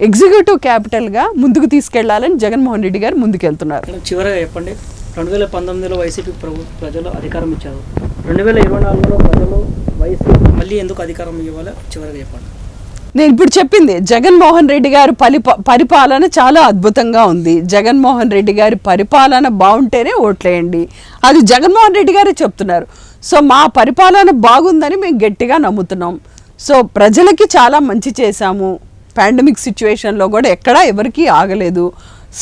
ఎగ్జిక్యూటివ్ క్యాపిటల్గా ముందుకు తీసుకెళ్లాలని జగన్మోహన్ రెడ్డి గారు ముందుకెళ్తున్నారు. చివరగా చెప్పండి, 2019లో వైసీపీ ప్రజలు అధికారం ఇచ్చారు, 2024లో ప్రజలు వైసీపీ మళ్ళీ ఎందుకు అధికారం ఇవ్వాలో చివరగా చెప్పండి. నేను ఇప్పుడు చెప్పింది, జగన్మోహన్ రెడ్డి గారి పరిపాలన చాలా అద్భుతంగా ఉంది. జగన్మోహన్ రెడ్డి గారి పరిపాలన బాగుంటేనే ఓట్లేయండి, అది జగన్మోహన్ రెడ్డి గారే చెప్తున్నారు. సో మా పరిపాలన బాగుందని మేము గట్టిగా నమ్ముతున్నాం. సో ప్రజలకి చాలా మంచి చేశాము, పాండమిక్ సిచ్యువేషన్లో కూడా ఎక్కడా ఎవరికీ ఆగలేదు,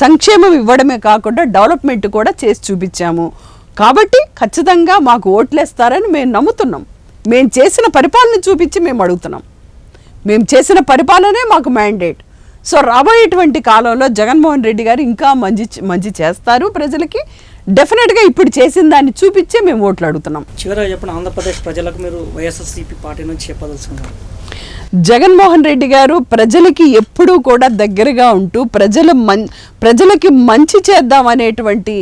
సంక్షేమం ఇవ్వడమే కాకుండా డెవలప్మెంట్ కూడా చేసి చూపించాము. కాబట్టి ఖచ్చితంగా మాకు ఓట్లేస్తారని మేము నమ్ముతున్నాం. మేము చేసిన పరిపాలన చూపించి మేము అడుగుతున్నాం, మేము చేసిన పరిపాలనే మాకు మ్యాండేట్. సో రాబోయేటువంటి కాలంలో జగన్మోహన్ రెడ్డి గారు ఇంకా మంచి చేస్తారు ప్రజలకి. డెఫినెట్గా ఇప్పుడు చేసిన దాన్ని చూపించే మేము ఓట్లు అడుగుతున్నాం. చివరిగా చెప్పిన ఆంధ్రప్రదేశ్ ప్రజలకు మీరు వైఎస్ఆర్సీపీ పార్టీ నుంచి చెప్పదలుచుకున్నారు. జగన్మోహన్ రెడ్డి గారు ప్రజలకి ఎప్పుడూ కూడా దగ్గరగా ఉంటూ ప్రజలకి మంచి చేద్దాం అనేటువంటి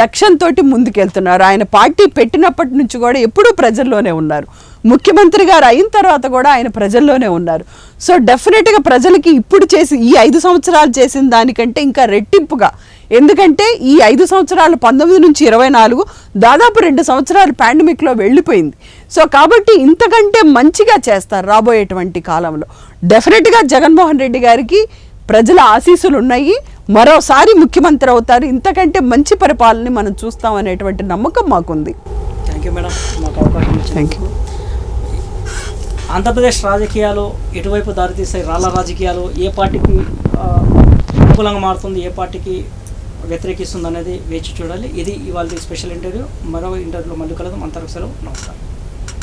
లక్ష్యంతో ముందుకెళ్తున్నారు. ఆయన పార్టీ పెట్టినప్పటి నుంచి కూడా ఎప్పుడూ ప్రజల్లోనే ఉన్నారు. ముఖ్యమంత్రి గారు అయిన తర్వాత కూడా ఆయన ప్రజల్లోనే ఉన్నారు. సో డెఫినెట్గా ప్రజలకి ఇప్పుడు ఈ 5 సంవత్సరాలు చేసిన దానికంటే ఇంకా రెట్టింపుగా, ఎందుకంటే ఈ 5 సంవత్సరాలు 19 నుంచి 24 దాదాపు 2 సంవత్సరాలు పాండమిక్లో వెళ్ళిపోయింది. సో కాబట్టి ఇంతకంటే మంచిగా చేస్తారు రాబోయేటువంటి కాలంలో. డెఫినెట్గా జగన్మోహన్ రెడ్డి గారికి ప్రజల ఆశీస్సులు ఉన్నాయి, మరోసారి ముఖ్యమంత్రి అవుతారు, ఇంతకంటే మంచి పరిపాలన మనం చూస్తాం అనేటువంటి నమ్మకం మాకుంది. థ్యాంక్ యూ మేడం, మాకు అవకాశం ఇచ్చినందుకు. ఆంధ్రప్రదేశ్ రాజకీయాలు ఎటువైపు దారితీస్తాయి, రాళ్ళ రాజకీయాలు ఏ పార్టీకి అనుకూలంగా మారుతుంది, ఏ పార్టీకి వ్యతిరేకిస్తుంది అనేది వేచి చూడాలి. ఇది ఇవాళ స్పెషల్ ఇంటర్వ్యూ. మరో ఇంటర్వ్యూలో మళ్ళీ కలదు. అంతవరకు సెలవు. నమస్కారం.